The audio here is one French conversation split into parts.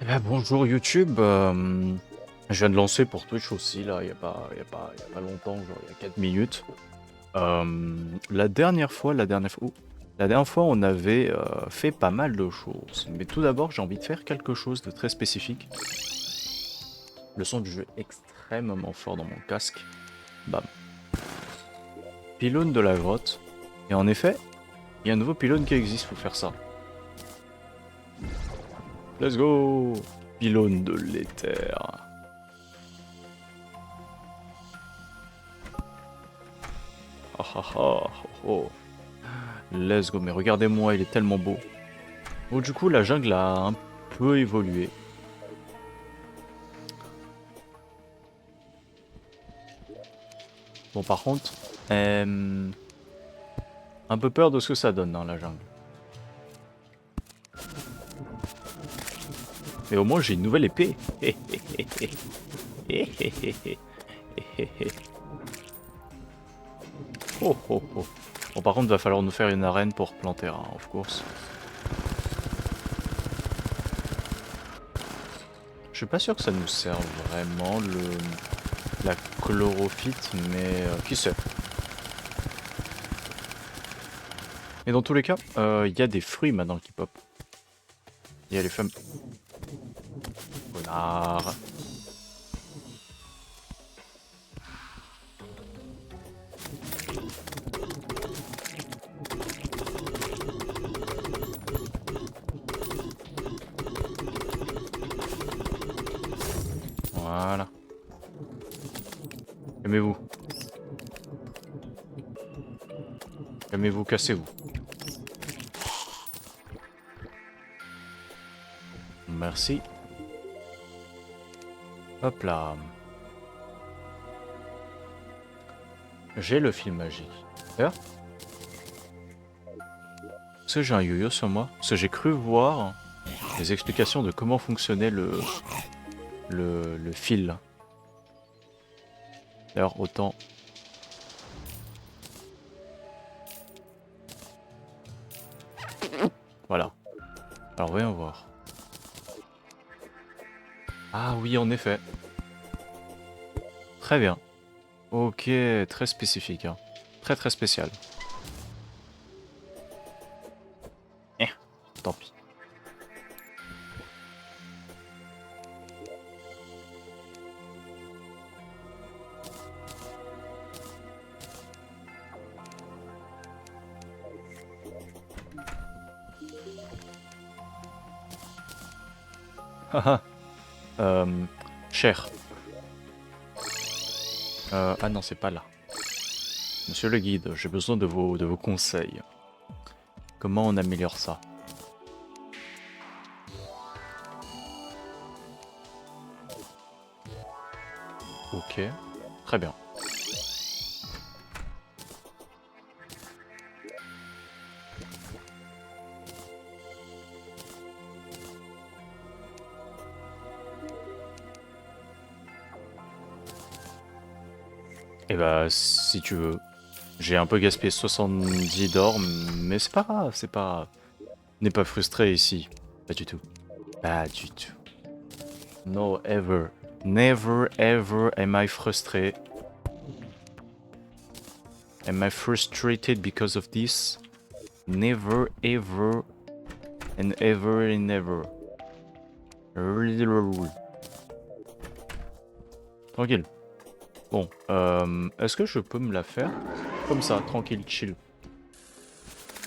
Eh ben, bonjour YouTube, je viens de lancer pour Twitch aussi là, il y a pas longtemps, genre il y a 4 minutes. La dernière fois on avait fait pas mal de choses, mais tout d'abord j'ai envie de faire quelque chose de très spécifique. Le son du jeu est extrêmement fort dans mon casque. Bam. Pylône de la grotte. Et en effet, il y a un nouveau pylône qui existe pour faire ça. Let's go! Pylône de l'éther. Ah ah ah, oh, oh. Let's go, mais regardez-moi, il est tellement beau. Bon, du coup, la jungle a un peu évolué. Bon, par contre, un peu peur de ce que ça donne dans la jungle. Mais au moins, j'ai une nouvelle épée. Oh, oh, oh. Bon, par contre, va falloir nous faire une arène pour planter, hein, of course. Je suis pas sûr que ça nous serve vraiment, la chlorophyte, mais qui sait. Et dans tous les cas, il y a des fruits maintenant qui pop. Il y a les femmes... Connard. Voilà. Calmez-vous. Calmez-vous, cassez-vous. Merci. Hop là. J'ai le fil magique. D'ailleurs, est-ce que j'ai un yo-yo sur moi? Parce que j'ai cru voir des explications de comment fonctionnait le fil. D'ailleurs, autant... Voilà. Alors, voyons voir. Ah oui, en effet. Très bien. Ok, très spécifique. Hein. Très très spécial. Tant pis. Haha. Cher. Ah non, c'est pas là. Monsieur le guide, j'ai besoin de vos conseils. Comment on améliore ça? Ok, très bien. Et bah, si tu veux. J'ai un peu gaspillé 70 d'or, mais c'est pas grave, c'est pas... N'est pas frustré ici. Pas du tout. Pas du tout. No ever. Never ever am I frustré. Am I frustrated because of this? Never ever and ever and ever. Tranquille. Bon, est-ce que je peux me la faire comme ça, tranquille, chill?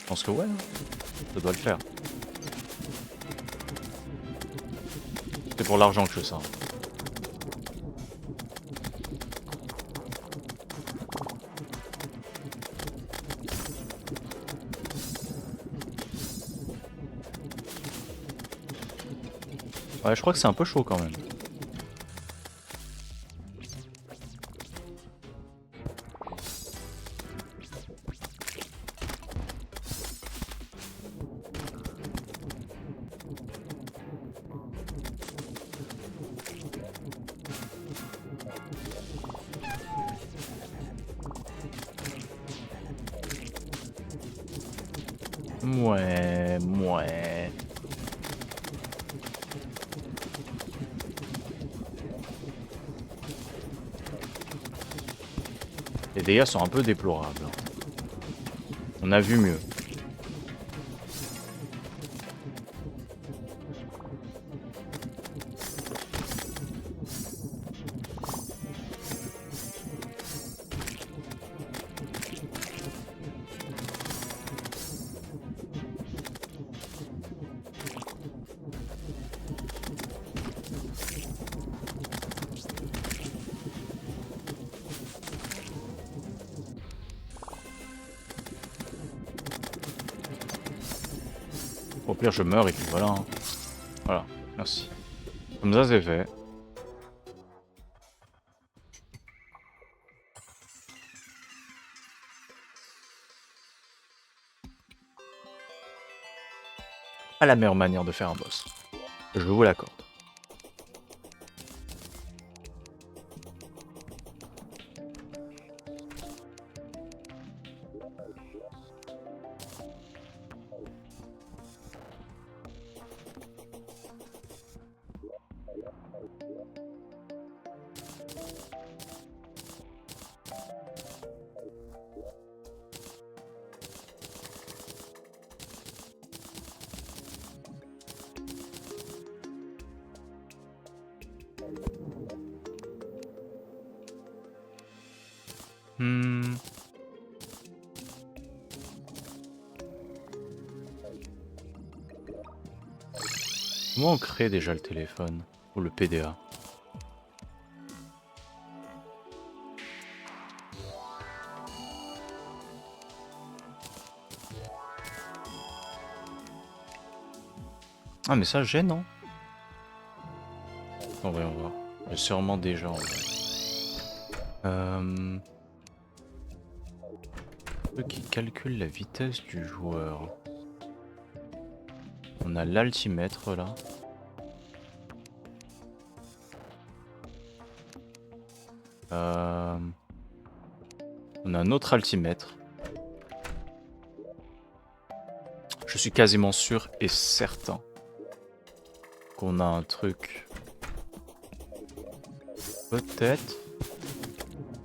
Je pense que ouais, hein. Ça doit le faire. C'est pour l'argent que je fais ça. Ouais, je crois que c'est un peu chaud quand même. Ouais, ouais. Les dégâts sont un peu déplorables. On a vu mieux. Au pire, je meurs et puis voilà. Hein. Voilà, merci. Comme ça, c'est fait. Pas la meilleure manière de faire un boss. Je vous l'accorde. Comment on crée déjà le téléphone? Ou le PDA? Ah mais ça j'ai non? Bon, voyons voir. J'ai sûrement déjà en vrai. Truc qui calcule la vitesse du joueur. On a l'altimètre là. On a un autre altimètre. Je suis quasiment sûr et certain qu'on a un truc. Peut-être.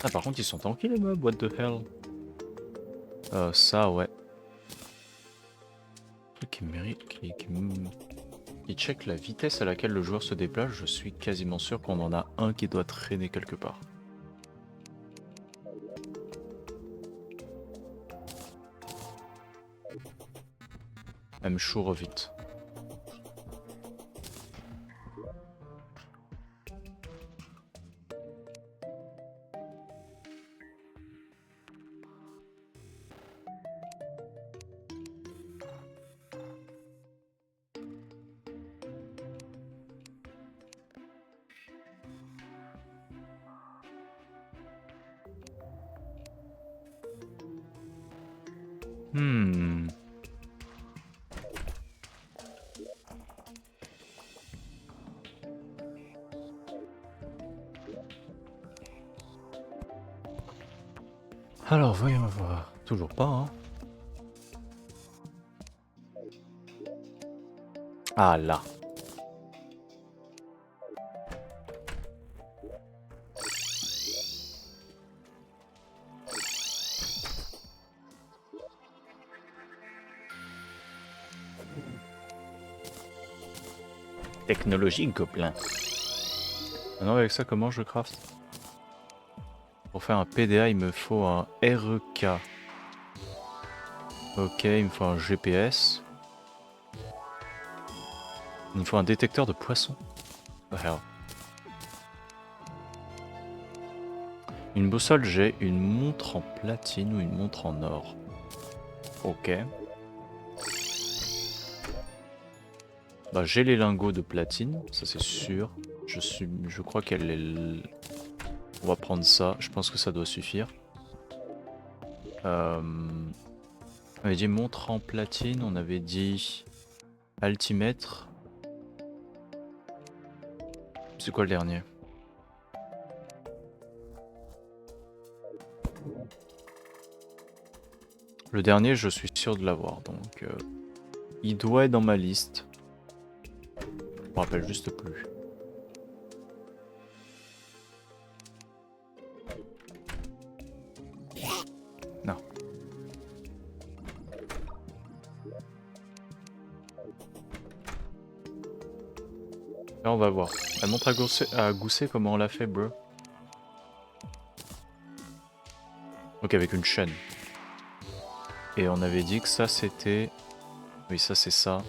Ah par contre ils sont tanky les mobs, what the hell. Ça ouais. Truc qui mérite, qui check la vitesse à laquelle le joueur se déplace, je suis quasiment sûr qu'on en a un qui doit traîner quelque part. Même chaud vite. Alors voyons voir. Toujours pas hein. Ah là. Technologie gobelin. Maintenant avec ça comment je craft? Pour faire un PDA il me faut un REK. Ok, il me faut un GPS. Il me faut un détecteur de poissons. What the hell? Une boussole, j'ai une montre en platine ou une montre en or. Ok. Bah j'ai les lingots de platine, ça c'est sûr. Je crois qu'elle est... On va prendre ça, je pense que ça doit suffire. On avait dit montre en platine, on avait dit altimètre. C'est quoi le dernier? Le dernier, je suis sûr de l'avoir, donc il doit être dans ma liste. Je me rappelle juste plus. Là, on va voir. Elle montre à Gousset comment on l'a fait, bro. Donc avec une chaîne. Et on avait dit que ça c'était... Oui, ça c'est ça.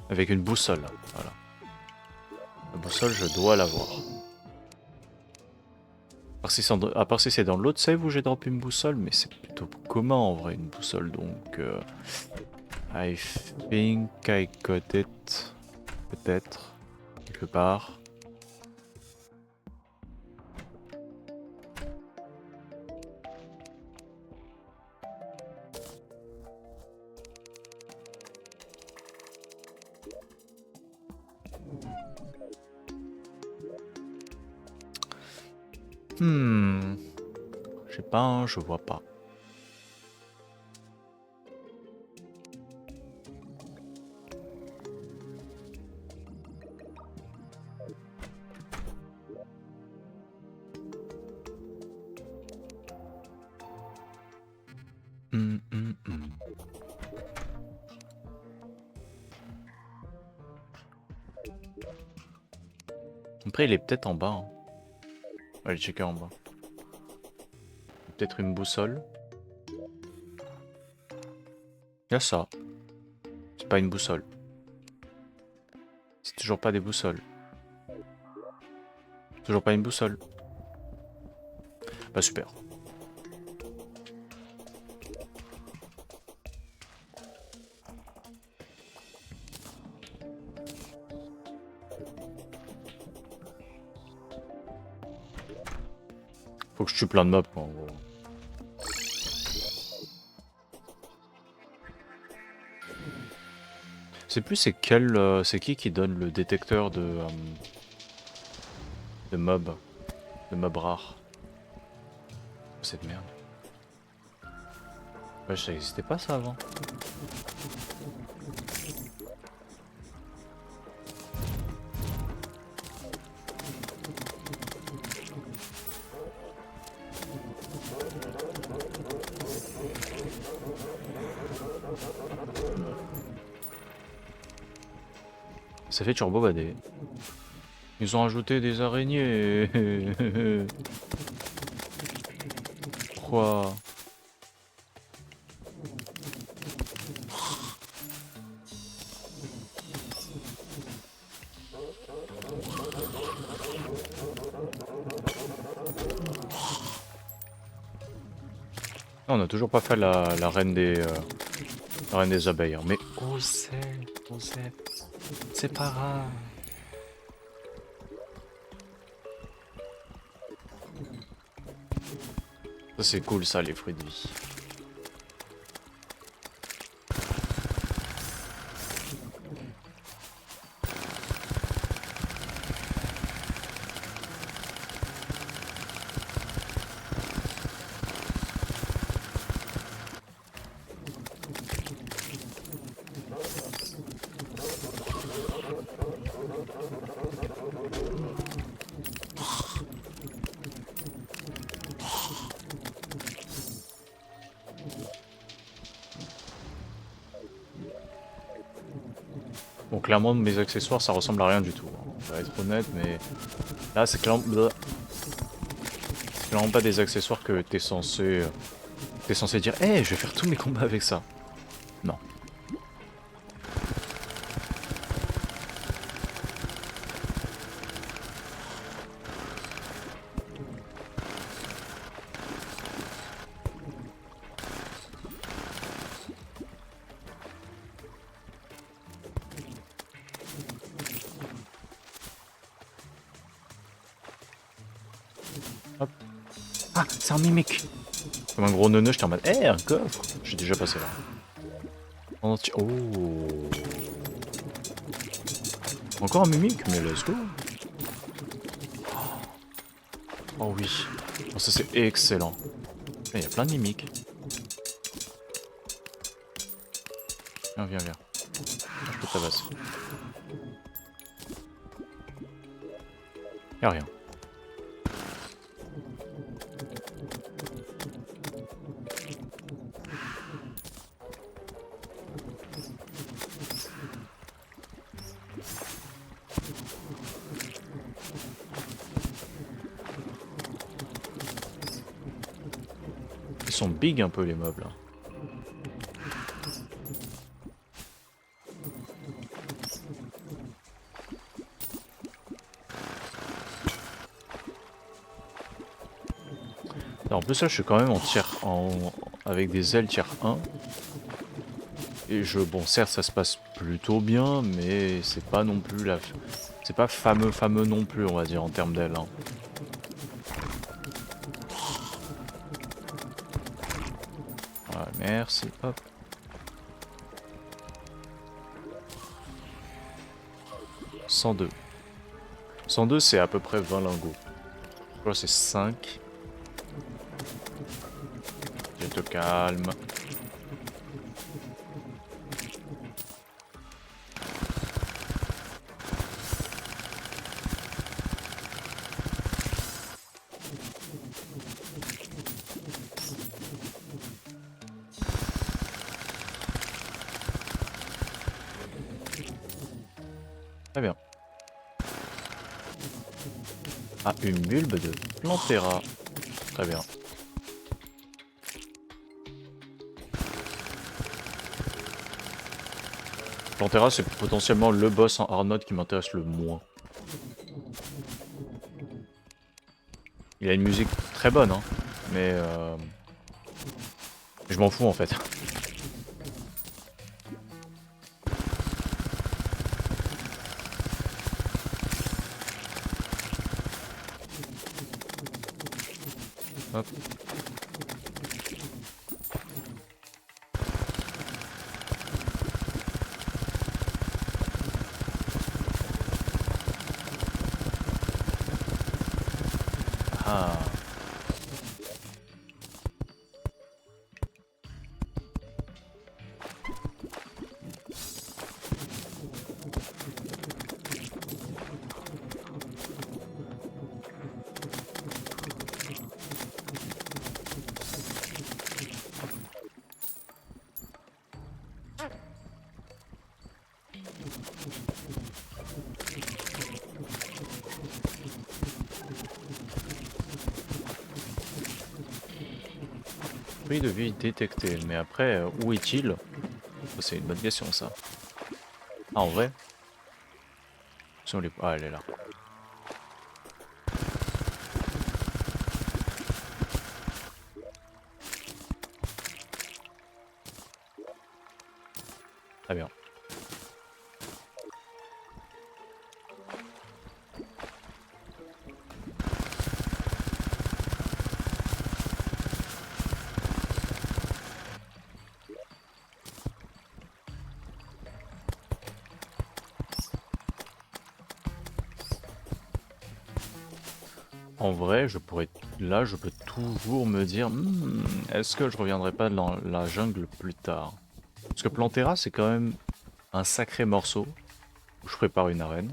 Avec une boussole, voilà. La boussole, je dois l'avoir. À part si c'est dans l'autre save où j'ai droppé une boussole, mais c'est plutôt commun en vrai une boussole, donc... I think I got it. Peut-être. Quelque part. Je sais pas, hein, je vois pas. Après, il est peut-être en bas. Hein. On va aller checker en bas. Peut-être une boussole. Il y a ça. C'est pas une boussole. C'est toujours pas des boussoles. Toujours pas une boussole. Bah super. Faut que je tue plein de mobs quoi, en gros. C'est plus c'est quel c'est qui donne le détecteur de mobs, de mobs rares. Cette merde. Ouais, ça existait pas ça avant. Ça fait turbo badé. Ils ont ajouté des araignées. Pourquoi? On a toujours pas fait la reine des abeilles. Hein. Mais Osef, c'est pas grave. Ça c'est cool ça les fruits de vie. Bon, clairement, mes accessoires, ça ressemble à rien du tout. Hein. On va être honnête, mais là, c'est clairement pas des accessoires que t'es censé dire, hey, je vais faire tous mes combats avec ça. Non. Hop. Ah, c'est un mimique. Comme un gros neuneu, j'étais en mode, un coffre. J'ai déjà passé là. Oh. Encore un mimique, mais let's go. Oh oui. Oh, ça c'est excellent. Il y a plein de mimiques. Viens. Je peux tabasser. Y'a rien. sont big un peu les meubles. En plus là je suis quand même en avec des ailes tier 1. Et bon certes ça se passe plutôt bien, mais c'est pas non plus c'est pas fameux non plus on va dire en termes d'ailes. Hein. Voilà, merci, hop. 102. 102 c'est à peu près 20 lingots. Je crois que c'est 5. Je te calme. Très bien. Ah, une bulbe de Plantera. Très bien. Plantera, c'est potentiellement le boss en hard mode qui m'intéresse le moins. Il a une musique très bonne, hein, mais je m'en fous en fait. Hop. Ah. Prix de vie détecté, mais après, où est-il? C'est une bonne question ça. Ah, en vrai? Ah, elle est là. Très bien. En vrai, là, je peux toujours me dire, est-ce que je reviendrai pas dans la jungle plus tard? Parce que Plantera, c'est quand même un sacré morceau où je prépare une arène.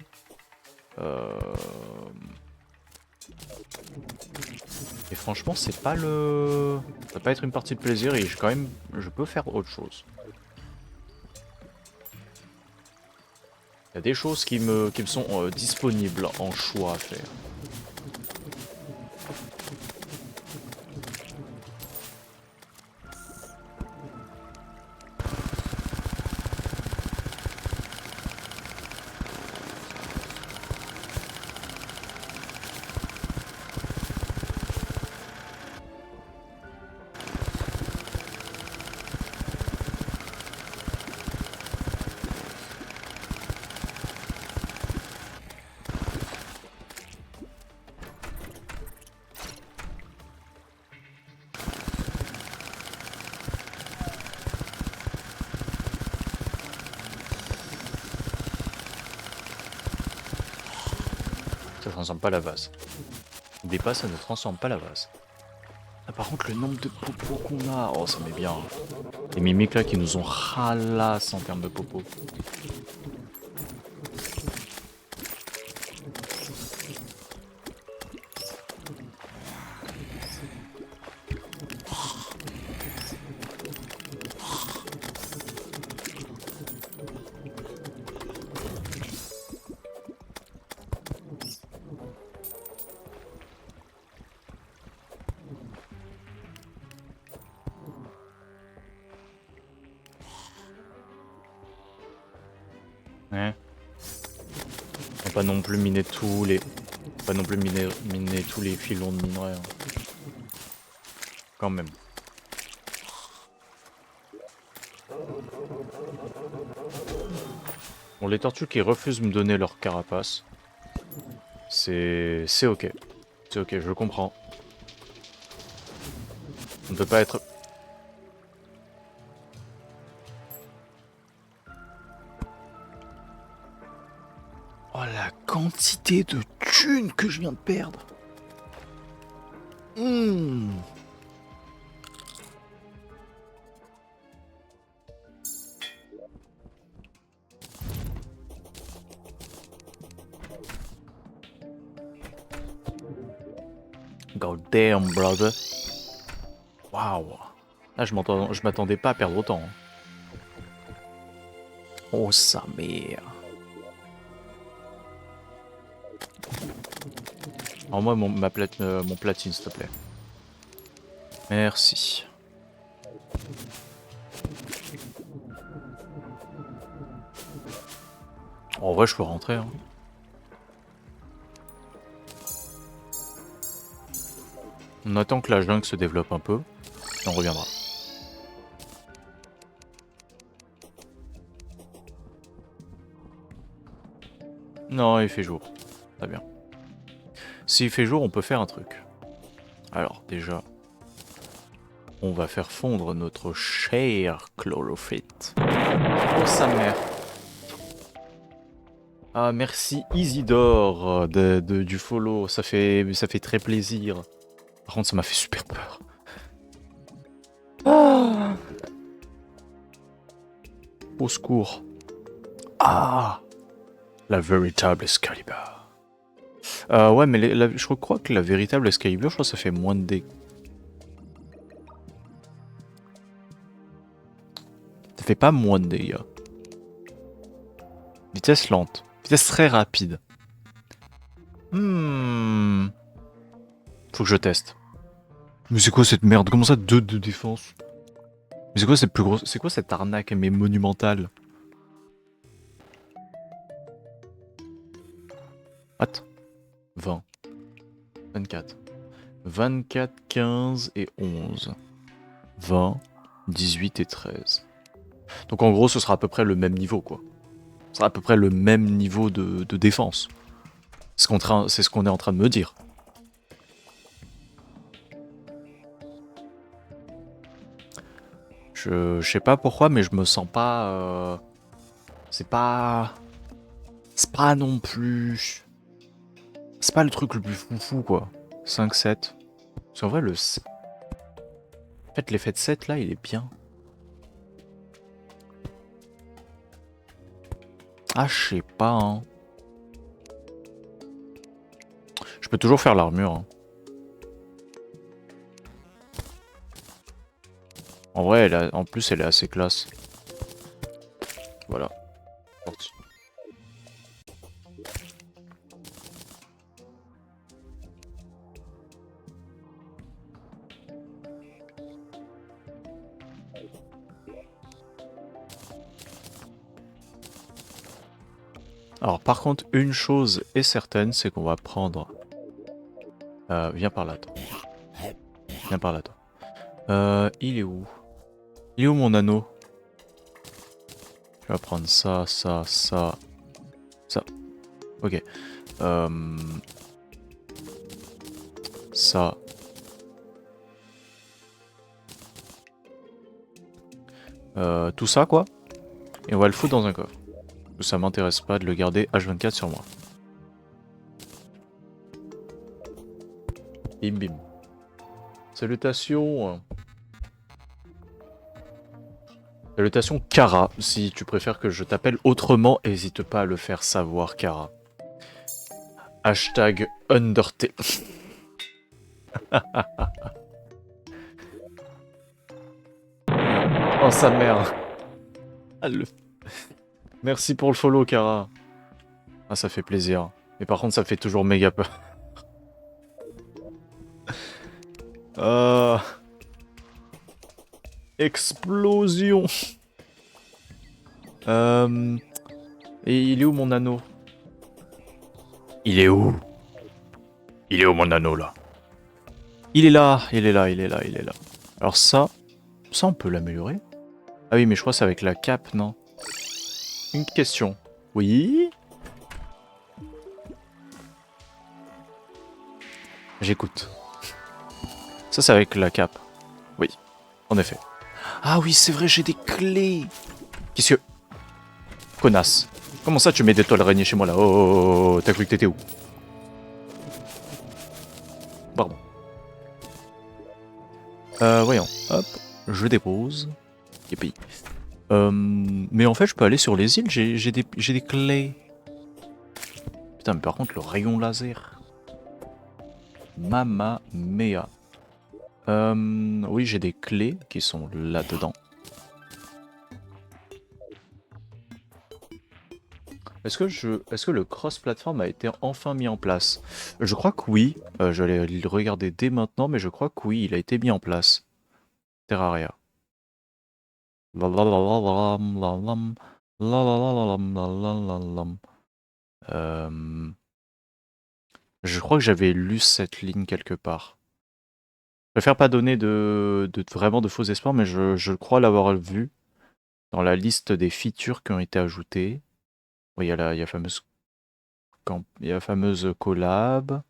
Et franchement, c'est pas le... Ça va pas être une partie de plaisir et je peux faire autre chose. Il y a des choses qui me sont disponibles en choix à faire. Ça transforme pas la vase. N'oublie pas, ça ne transforme pas la vase. Ah, par contre, le nombre de popos qu'on a, oh, ça met bien. Les mimiques là qui nous ont ralasse en termes de popos. Ouais. On va pas non plus miner tous les... Pas non plus miner tous les filons de minerai. Hein. Quand même. Bon, les tortues qui refusent de me donner leur carapace, c'est ok. C'est ok, je comprends. On ne peut pas être... Oh, la quantité de thunes que je viens de perdre. God damn, brother. Waouh. Là, je m'attendais pas à perdre autant. Hein. Oh, sa mère. Alors moi, mon platine, s'il te plaît. Merci. En vrai, je peux rentrer. Hein. On attend que la jungle se développe un peu, et on reviendra. Non, il fait jour. Très bien. S'il fait jour, on peut faire un truc. Alors, déjà, on va faire fondre notre cher chlorophyte. Oh, sa mère. Ah, merci Isidore du follow. Ça fait très plaisir. Par contre, ça m'a fait super peur. Ah, au secours. Ah, la véritable Excalibur. Ouais, mais je crois que la véritable Excalibur, je crois que ça fait moins de dégâts. Ça fait pas moins de dégâts. Vitesse lente. Vitesse très rapide. Faut que je teste. Mais c'est quoi cette merde? Comment ça 2 de défense? Mais c'est quoi cette plus grosse... C'est quoi cette arnaque mais monumentale? What? 20. 24. 24, 15 et 11. 20, 18 et 13. Donc en gros, ce sera à peu près le même niveau, quoi. Ce sera à peu près le même niveau de défense. C'est ce qu'on est en train de me dire. Je sais pas pourquoi, mais je me sens pas... C'est pas non plus... C'est pas le truc le plus foufou, quoi. 5, 7. Parce qu'en vrai, en fait, l'effet de 7, là, il est bien. Ah, je sais pas, hein. Je peux toujours faire l'armure. Hein. En vrai, en plus, elle est assez classe. Voilà. Sorti. Alors, par contre, une chose est certaine, c'est qu'on va prendre... viens par là, toi. Viens par là, toi. Il est où? Il est où mon anneau? Je vais prendre ça, ça, ça, ça. Ok. Ça. Tout ça, quoi. Et on va le foutre dans un coffre. Ça m'intéresse pas de le garder H24 sur moi. Bim bim. Salutations. Salutations Kara. Si tu préfères que je t'appelle autrement, n'hésite pas à le faire savoir, Kara. Hashtag Undertale. Oh sa mère. Ah, merci pour le follow, Kara. Ah, ça fait plaisir. Mais par contre, ça fait toujours méga peur. Explosion. Et il est où mon anneau? Il est où? Il est où mon anneau là? Il est là, il est là, il est là, il est là. Alors ça on peut l'améliorer. Ah oui, mais je crois que c'est avec la cape, non? Une question. Oui? J'écoute. Ça c'est avec la cape. Oui, en effet. Ah oui, c'est vrai, j'ai des clés. Qu'est-ce que... Connasse. Comment ça tu mets des toiles araignées chez moi là? Oh, t'as cru que t'étais où? Pardon. Voyons. Hop, je dépose. Yippee. Mais en fait, je peux aller sur les îles, j'ai des clés. Putain, mais par contre, le rayon laser. Mamma mia. Oui, j'ai des clés qui sont là-dedans. Est-ce que le cross-platform a été enfin mis en place? Je crois que oui. Je vais le regarder dès maintenant, mais je crois que oui, il a été mis en place. Terraria. Je crois que j'avais lu cette ligne quelque part. Je préfère pas donner vraiment de faux espoirs, mais je crois l'avoir vu dans la liste des features qui ont été ajoutées. Oui, il y a la fameuse collab.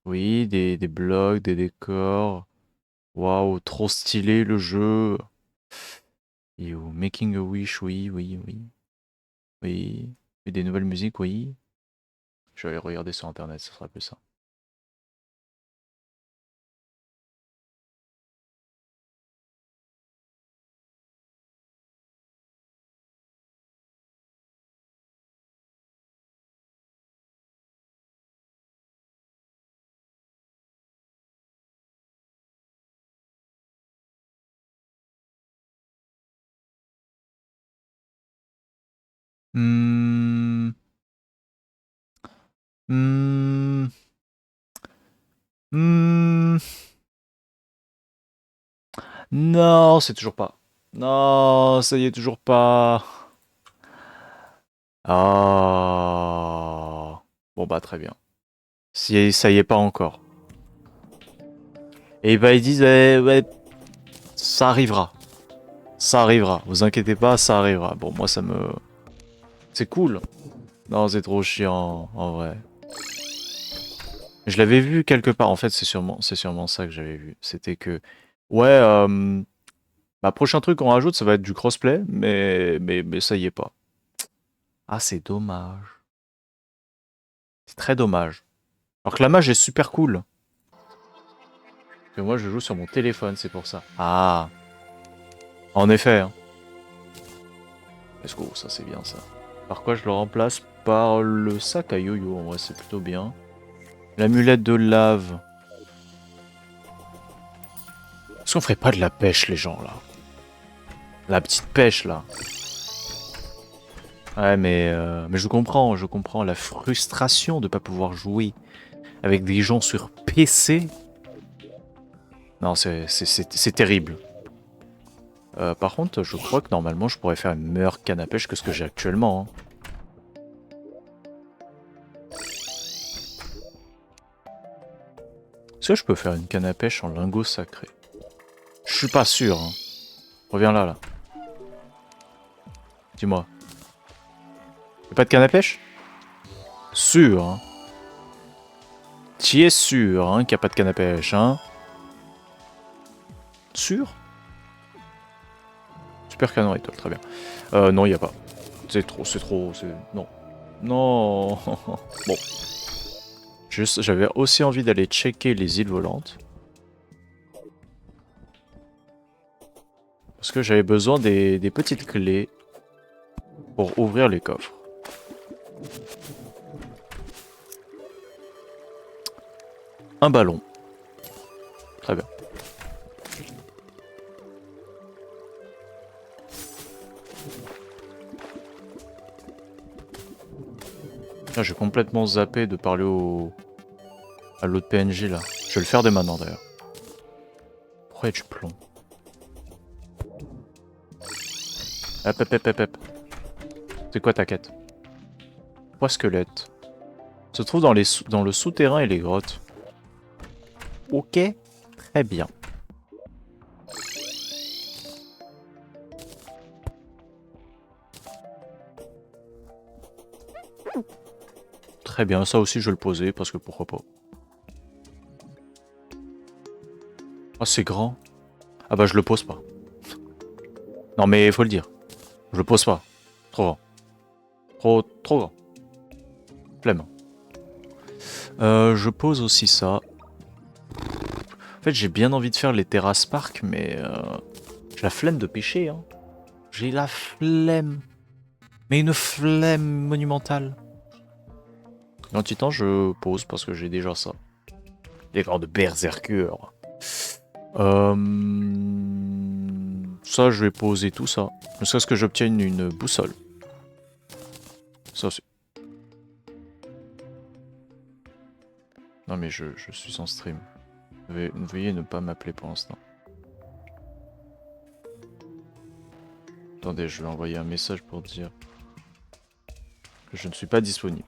Oui, des blocs, des décors. Waouh, trop stylé le jeu. Yo, Making a Wish, oui, oui, oui. Oui. Et des nouvelles musiques, oui. Je vais aller regarder sur internet, ce sera plus ça. Hmm. Hmm. Hmm. Non, c'est toujours pas. Non, ça y est, toujours pas. Ah. Bon bah très bien. Si ça y est pas encore. Et bah ils disent ouais, ça arrivera. Ça arrivera. Vous inquiétez pas, ça arrivera. Bon moi ça me... C'est cool. Non, c'est trop chiant, en vrai. Je l'avais vu quelque part. En fait, c'est sûrement ça que j'avais vu. C'était que, ouais, bah, prochain truc qu'on rajoute, ça va être du crossplay, mais ça y est pas. Ah, c'est dommage. C'est très dommage. Alors que la mage est super cool. Que moi, je joue sur mon téléphone, c'est pour ça. Ah, en effet. Hein. Let's go, ça c'est bien ça. Par quoi je le remplace? Par le sac à yo-yo. En vrai, c'est plutôt bien. L'amulette de lave. Est-ce qu'on ferait pas de la pêche, les gens, là? La petite pêche, là. Ouais, mais je comprends la frustration de pas pouvoir jouer avec des gens sur PC. Non, c'est terrible. Par contre, je crois que normalement, je pourrais faire une meilleure canne à pêche que ce que j'ai actuellement. Hein. Est-ce que je peux faire une canne à pêche en lingot sacré? Je suis pas sûr. Hein. Reviens là, là. Dis-moi. Y'a pas de canne à pêche? Sûr, hein. Tu es sûr, hein, qu'il n'y a pas de canne à pêche, hein? Sûr? Super canon étoile, très bien. Non, il n'y a pas. C'est trop, non. Non. Bon. Juste, j'avais aussi envie d'aller checker les îles volantes. Parce que j'avais besoin des petites clés pour ouvrir les coffres. Un ballon. Très bien. Ah, j'ai complètement zappé de parler à l'autre PNJ là. Je vais le faire dès maintenant d'ailleurs. Pourquoi y a du plomb? Hop, hop, hop, hop, hop. C'est quoi ta quête? 3 squelettes. Se trouve dans le souterrain et les grottes. Ok, très bien. Très bien, ça aussi je vais le poser parce que pourquoi pas. Ah c'est grand. Ah bah je le pose pas. Non mais faut le dire. Je le pose pas. Trop grand. Trop grand. Flemme. Je pose aussi ça. En fait j'ai bien envie de faire les terrasses parc mais j'ai la flemme de pêcher hein. J'ai la flemme. Mais une flemme monumentale. En titan je pose parce que j'ai déjà ça. Les grands de berserkers. Ça, je vais poser tout ça. Ne serait-ce que j'obtienne une boussole. Ça, c'est... Non, mais je suis en stream. Veuillez ne pas m'appeler pour l'instant. Attendez, je vais envoyer un message pour dire que je ne suis pas disponible.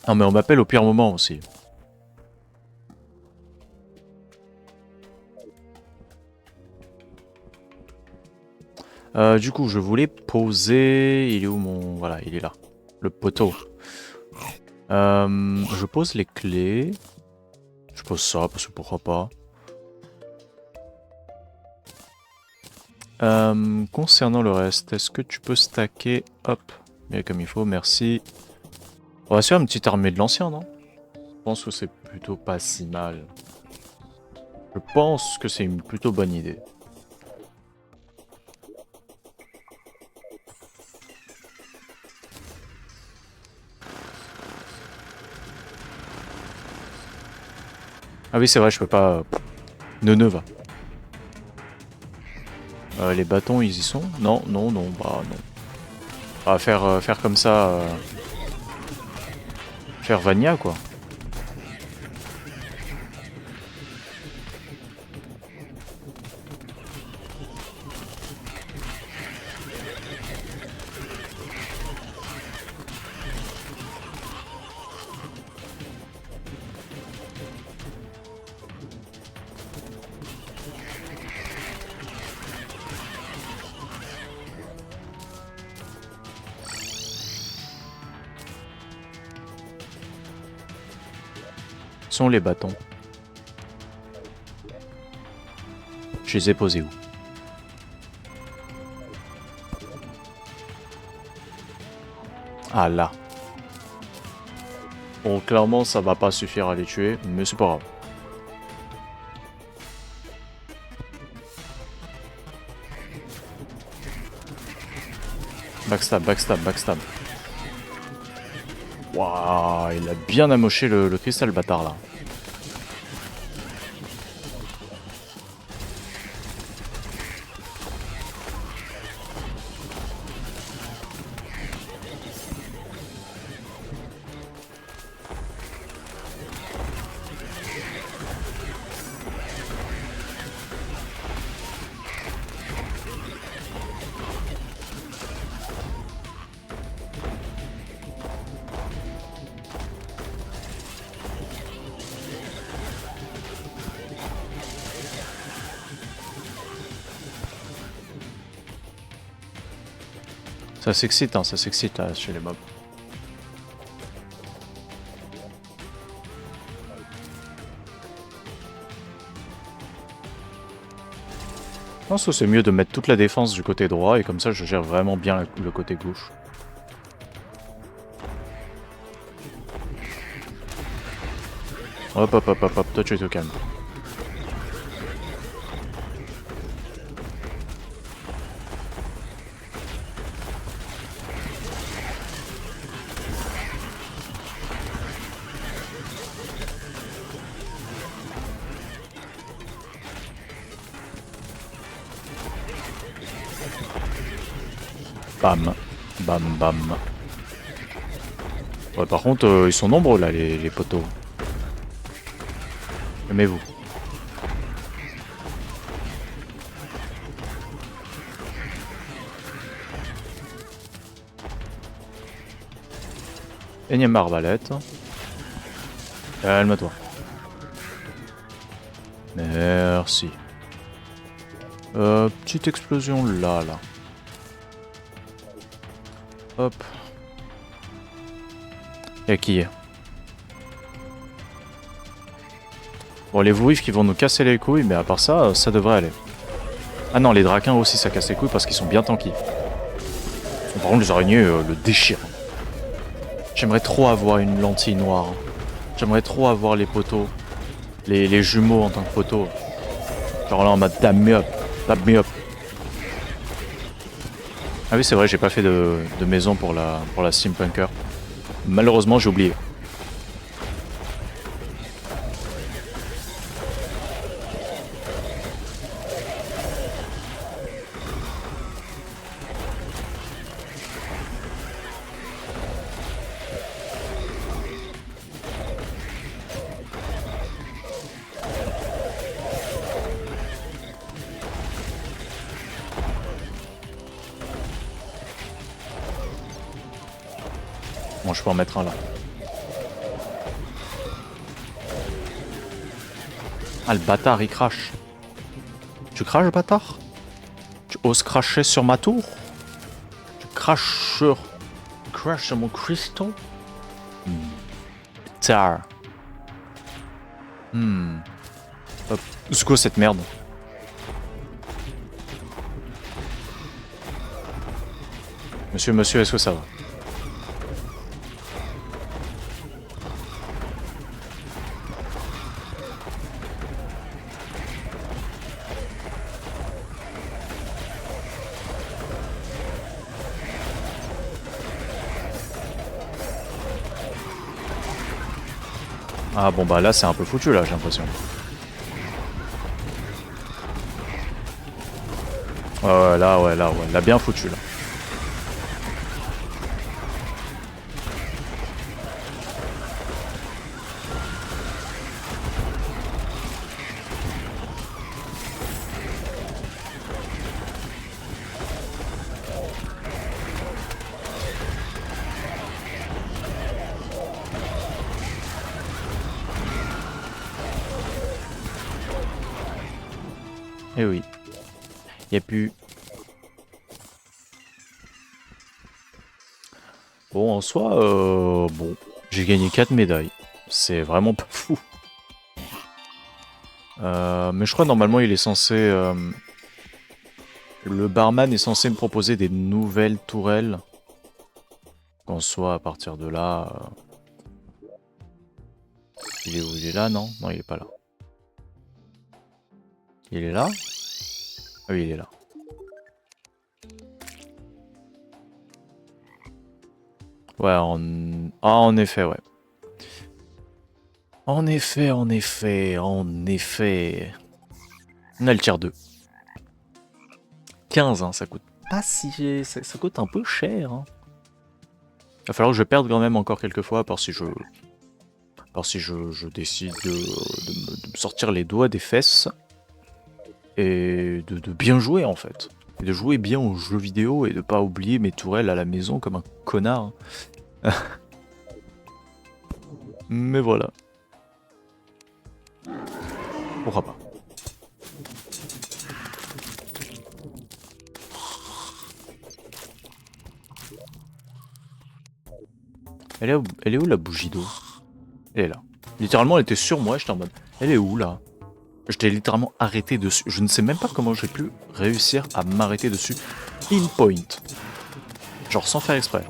Non, mais on m'appelle au pire moment aussi. Du coup, je voulais poser... Il est où mon... Voilà, il est là. Le poteau. Je pose les clés. Je pose ça, parce que pourquoi pas. Concernant le reste, est-ce que tu peux stacker... Hop, bien comme il faut, merci. On va se faire une petite armée de l'ancien, non? Je pense que c'est plutôt pas si mal. Je pense que c'est une plutôt bonne idée. Ah oui, c'est vrai, je peux pas... Neuneu va. Les bâtons, ils y sont? Non, non, non, bah non. On va faire comme ça... Faire Vania, quoi. Sont les bâtons. Je les ai posés où? Ah là. Bon, clairement, ça va pas suffire à les tuer, mais c'est pas grave. Backstab, backstab, backstab. Waouh, il a bien amoché le cristal bâtard là. Ça s'excite, hein, ça s'excite là chez les mobs. Je pense que c'est mieux de mettre toute la défense du côté droit et comme ça je gère vraiment bien le côté gauche. Hop hop hop hop hop, toi tu es au calme. Bam. Bam bam. Ouais, par contre, ils sont nombreux là, les poteaux. Aimez-vous. Énième arbalète. Calme-toi. Merci. Petite explosion là. Hop. Y'a qui? Bon, les vouifs qui vont nous casser les couilles, mais à part ça, ça devrait aller. Ah non, les draquins aussi, ça casse les couilles parce qu'ils sont bien tankis. Par contre, les araignées le déchirent. J'aimerais trop avoir une lentille noire. J'aimerais trop avoir les poteaux. Les jumeaux en tant que poteaux. Genre là en mode dab me up. Dab me up. Ah oui, c'est vrai, j'ai pas fait de maison pour la steampunker. Malheureusement, j'ai oublié. Bon, je peux en mettre un là. Ah, le bâtard, il crache. Tu craches, bâtard? Tu oses cracher sur ma tour? Tu craches sur... Crash sur mon crystal? Tar. Hop. C'est quoi cette merde? Monsieur, est-ce que ça va? Ah bon bah là c'est un peu foutu là, j'ai l'impression. Ouais, là bien foutu là. Eh oui. Y a plus. Bon, en soi, bon, j'ai gagné 4 médailles. C'est vraiment pas fou. Mais je crois normalement il est censé... le barman est censé me proposer des nouvelles tourelles. Qu'en soit à partir de là... Il est où? Il est là, non? Non, il est pas là. Il est là? Ah oui, il est là. Ouais, en effet, ouais. En effet. On a le tier 2. 15, hein, ça coûte pas si... Ça coûte un peu cher. Hein. Il va falloir que je perde quand même encore quelques fois, par si je décide de me sortir les doigts des fesses. Et de bien jouer en fait. Et de jouer bien aux jeux vidéo et de pas oublier mes tourelles à la maison comme un connard. Mais voilà. Pourquoi pas. Elle est où la bougie d'eau? Elle est là. Littéralement, elle était sur moi, j'étais en mode... Elle est où là? Je t'ai littéralement arrêté dessus. Je ne sais même pas comment j'ai pu réussir à m'arrêter dessus. In point. Genre sans faire exprès.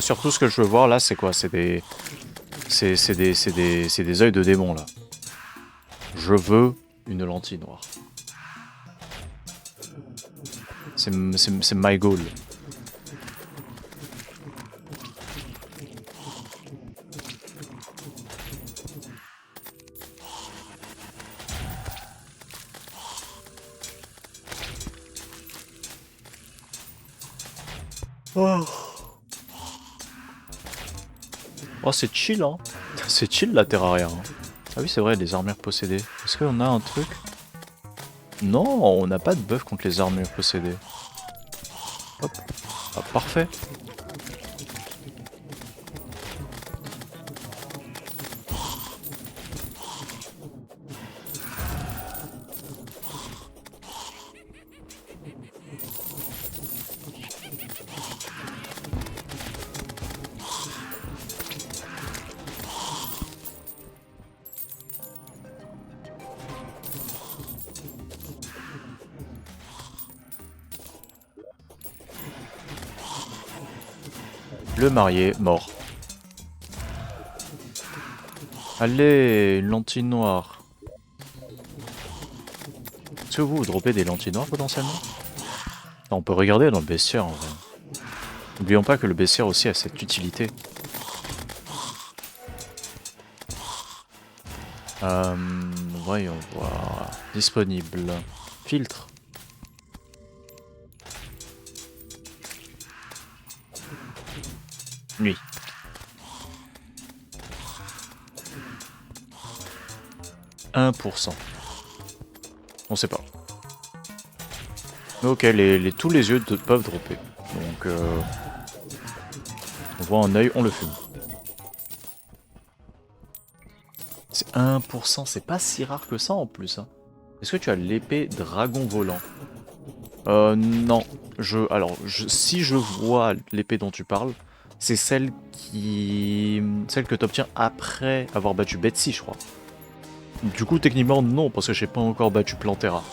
Surtout ce que je veux voir là, c'est quoi? C'est des... C'est des œils de démon là. Je veux une lentille noire. C'est my goal. Oh, c'est chill, hein. C'est chill la Terraria. Hein. Ah oui, c'est vrai, les armures possédées. Est-ce qu'on a un truc? Non, on n'a pas de buff contre les armures possédées. Hop. Ah, parfait. Le marié, mort. Allez, une lentille noire. Est-ce que vous droppez des lentilles noires potentiellement? On peut regarder dans le bestiaire en vrai. N'oublions pas que le bestiaire aussi a cette utilité. Voyons voir. Disponible. Filtre. Nuit. « 1%. On sait pas. Mais ok, tous les yeux peuvent dropper. Donc, on voit un œil, on le fume. C'est 1%, c'est pas si rare que ça en plus. Hein. Est-ce que tu as l'épée dragon volant? Non. Si je vois l'épée dont tu parles, c'est celle que tu obtiens après avoir battu Betsy, je crois. Du coup, techniquement, non, parce que j'ai pas encore battu Plantera.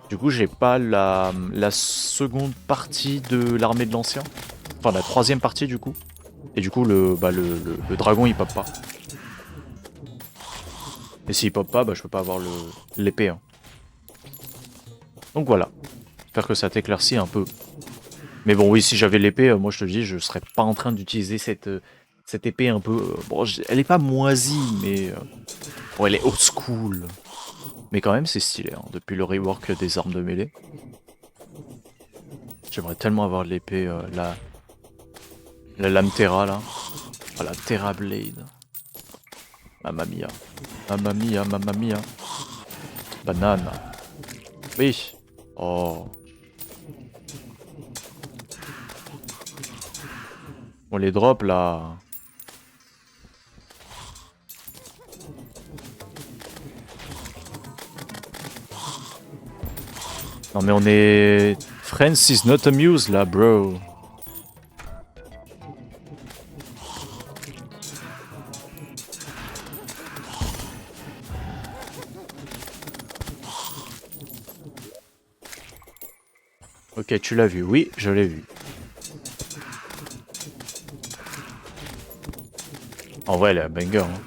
Du coup, j'ai pas la seconde partie de l'armée de l'ancien. Enfin, la troisième partie, du coup. Et du coup, le dragon, il pop pas. Et s'il pop pas, bah, je peux pas avoir l'épée. Hein. Donc voilà. J'espère que ça t'éclaircit un peu. Mais bon, oui, si j'avais l'épée, moi, je te dis, je serais pas en train d'utiliser cette épée un peu... bon, elle est pas moisie, mais... bon, elle est old school. Mais quand même, c'est stylé, hein, depuis le rework des armes de mêlée. J'aimerais tellement avoir l'épée, la lame Terra, là. Ah, la Terra Blade. Mamma mia. Mamma mia, mamma mia. Banane. Oui. Oh. On les drop, là. Non mais on est... Friends is not amused là, bro. Ok, tu l'as vu. Oui, je l'ai vu. En vrai, elle est un banger. Hein.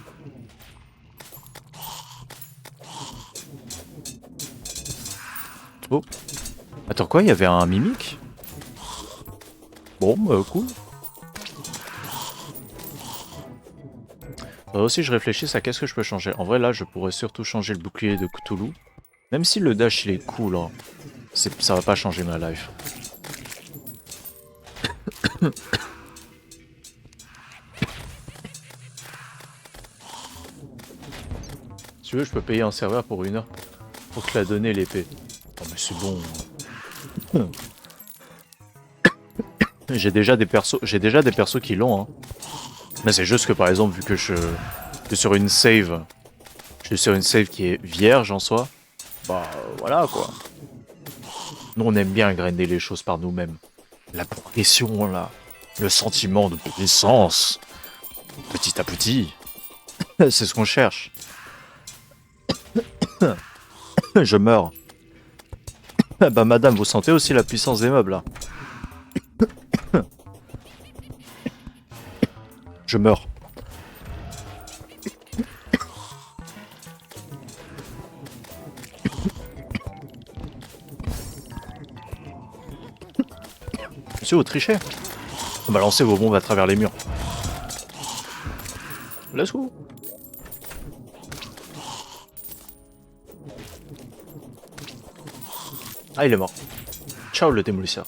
Oh. Attends, quoi? Il y avait un mimique? Bon, bah, cool. Aussi, je réfléchis à qu'est-ce que je peux changer. En vrai, là, je pourrais surtout changer le bouclier de Cthulhu. Même si le dash, il est cool, hein. Ça va pas changer ma life. Si tu veux, je peux payer un serveur pour 1 heure pour te la donner l'épée. Oh, mais c'est bon. J'ai déjà des persos qui l'ont. Hein. Mais c'est juste que par exemple, vu que je suis sur une save, qui est vierge en soi, bah voilà quoi. Nous on aime bien grinder les choses par nous-mêmes. La progression là, le sentiment de puissance, petit à petit, c'est ce qu'on cherche. Je meurs. Bah madame, vous sentez aussi la puissance des meubles là. Je meurs. Monsieur, vous trichez. Balancez vos bombes à travers les murs. Let's go. Ah, il est mort. Ciao le démolisseur.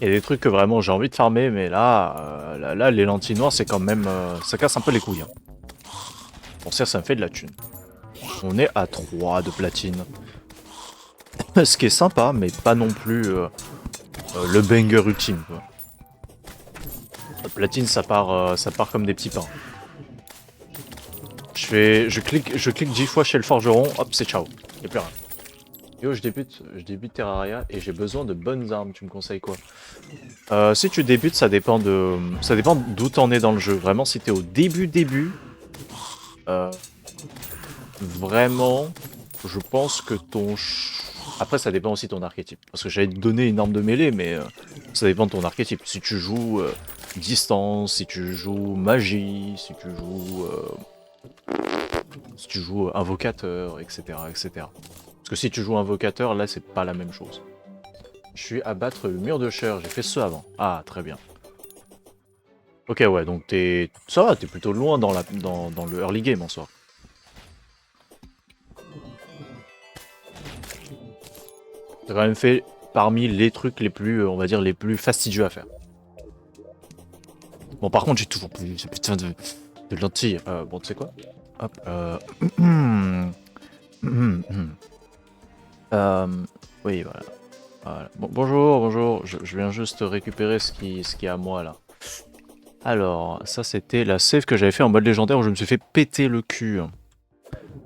Il y a des trucs que vraiment j'ai envie de farmer, mais là, les lentilles noires, c'est quand même... ça casse un peu les couilles. Hein. Bon, ça me fait de la thune. On est à 3 de platine. Ce qui est sympa, mais pas non plus le banger ultime. Quoi. La platine, ça part comme des petits pains. Je clique 10 fois chez le forgeron, hop, c'est ciao. Y'a plus rien. Yo, je débute Terraria et j'ai besoin de bonnes armes, tu me conseilles quoi? Si tu débutes, ça dépend d'où t'en es dans le jeu. Vraiment, si t'es au début, vraiment, je pense que après, ça dépend aussi de ton archétype. Parce que j'allais te donner une arme de mêlée, mais ça dépend de ton archétype. Si tu joues distance, si tu joues magie, si tu joues invocateur, etc., etc. Parce que si tu joues invocateur, là, c'est pas la même chose. Je suis à battre le mur de chair, j'ai fait ce avant. Ah, très bien. Ok, ouais, donc ça va, t'es plutôt loin dans le early game en soi. T'as quand même fait parmi les trucs les plus, on va dire, les plus fastidieux à faire. Bon, par contre, j'ai toujours plus ce putain de lentilles. Bon, tu sais quoi? Hop, oui, voilà. Voilà. Bon, bonjour. Je viens juste récupérer ce qui est à moi, là. Alors, ça, c'était la save que j'avais fait en mode légendaire où je me suis fait péter le cul.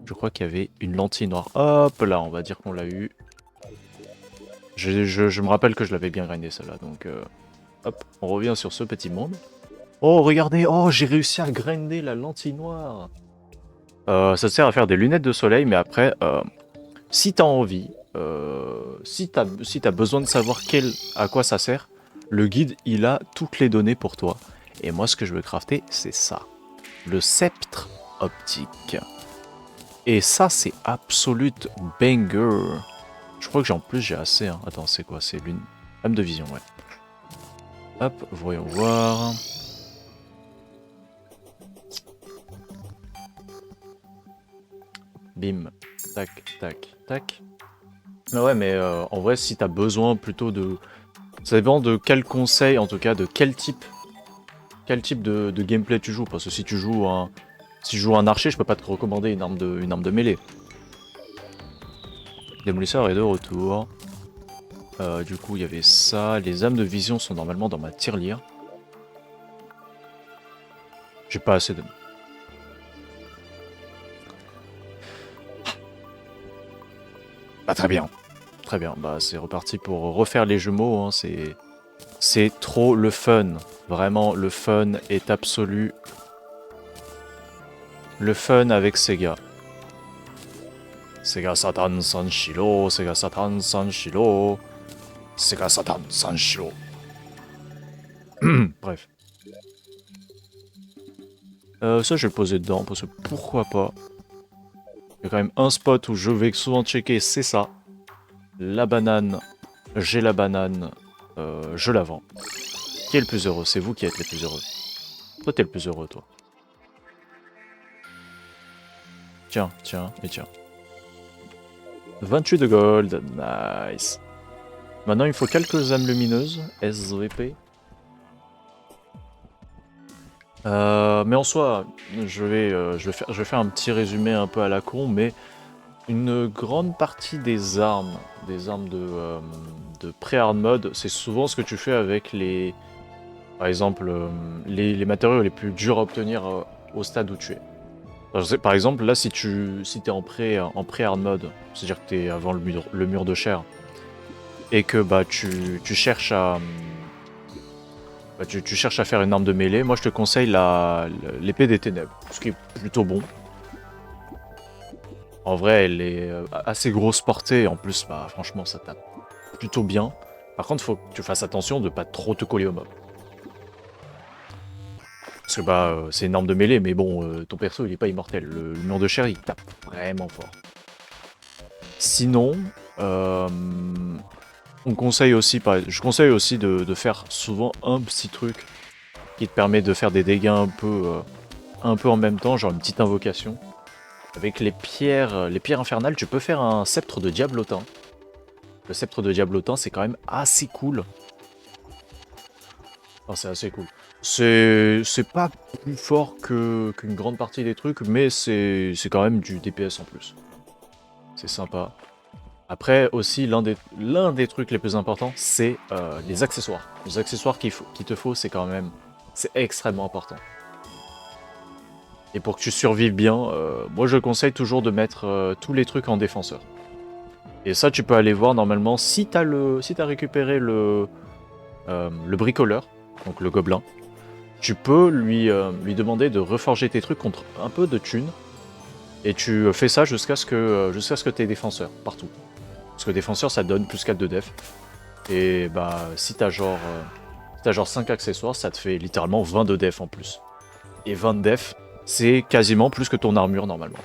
Je crois qu'il y avait une lentille noire. Hop là, on va dire qu'on l'a eu. Je me rappelle que je l'avais bien grindé celle-là, donc hop, on revient sur ce petit monde. Oh, regardez, oh, j'ai réussi à grinder la lentille noire. Ça sert à faire des lunettes de soleil, mais après, si t'as envie, si t'as besoin de savoir à quoi ça sert, le guide, il a toutes les données pour toi. Et moi, ce que je veux crafter, c'est ça. Le sceptre optique. Et ça, c'est absolute banger. Je crois que en plus j'ai assez. Hein. Attends, c'est quoi? C'est l'une. Lame de vision, ouais. Hop, voyons voir. Bim. Tac, tac, tac. Mais ouais, mais en vrai, si t'as besoin plutôt de... Ça dépend de quel conseil, en tout cas, de quel type de gameplay tu joues. Parce que si tu joues un archer, je peux pas te recommander une arme de mêlée. Démolisseur est de retour. Du coup, il y avait ça. Les âmes de vision sont normalement dans ma tirelire. J'ai pas assez de... Ah, très bien. Très bien. Bah, c'est reparti pour refaire les jumeaux. Hein. C'est trop le fun. Vraiment, le fun est absolu. Le fun avec Sega. Sega Satan Sanshiro. Sega Satan Sanshiro. Sega Satan Sanshiro. Bref. Ça, je vais le poser dedans, parce que pourquoi pas. Il y a quand même un spot où je vais souvent checker, c'est ça. La banane. J'ai la banane. Je la vends. Qui est le plus heureux? C'est vous qui êtes les plus heureux. Toi, t'es le plus heureux, toi. Tiens, et tiens. 28 de gold. Nice. Maintenant, il faut quelques âmes lumineuses. SVP. Mais en soi, je vais faire un petit résumé un peu à la con, mais une grande partie des armes de pré-hard mode, c'est souvent ce que tu fais avec par exemple, les matériaux les plus durs à obtenir au stade où tu es. Par exemple, là, si t'es en pré-hard mode, c'est-à-dire que t'es avant le mur de chair, et que bah tu cherches Bah, tu cherches à faire une arme de mêlée, moi je te conseille l'épée des ténèbres, ce qui est plutôt bon. En vrai, elle est assez grosse portée, en plus, bah franchement, ça tape plutôt bien. Par contre, faut que tu fasses attention de pas trop te coller au mob. Parce que bah, c'est une arme de mêlée, mais bon, ton perso, il est pas immortel. Le mur de chair, il tape vraiment fort. Sinon, on conseille aussi, je conseille aussi de faire souvent un petit truc qui te permet de faire des dégâts un peu en même temps, genre une petite invocation. Avec les pierres infernales, tu peux faire un sceptre de diablotin. Le sceptre de diablotin, c'est quand même assez cool. Enfin, c'est assez cool. C'est pas plus fort qu'une grande partie des trucs, mais c'est quand même du DPS en plus. C'est sympa. Après aussi, l'un des trucs les plus importants, c'est les accessoires. Les accessoires qu'il te faut, c'est quand même... C'est extrêmement important. Et pour que tu survives bien, moi je conseille toujours de mettre tous les trucs en défenseur. Et ça, tu peux aller voir normalement si t'as récupéré le bricoleur, donc le gobelin. Tu peux lui demander de reforger tes trucs contre un peu de thunes. Et tu fais ça jusqu'à ce que t'aies défenseur partout. Parce que défenseur, ça donne plus 4 de def. Et bah, si t'as genre 5 accessoires, ça te fait littéralement 20 de def en plus. Et 20 de def, c'est quasiment plus que ton armure normalement.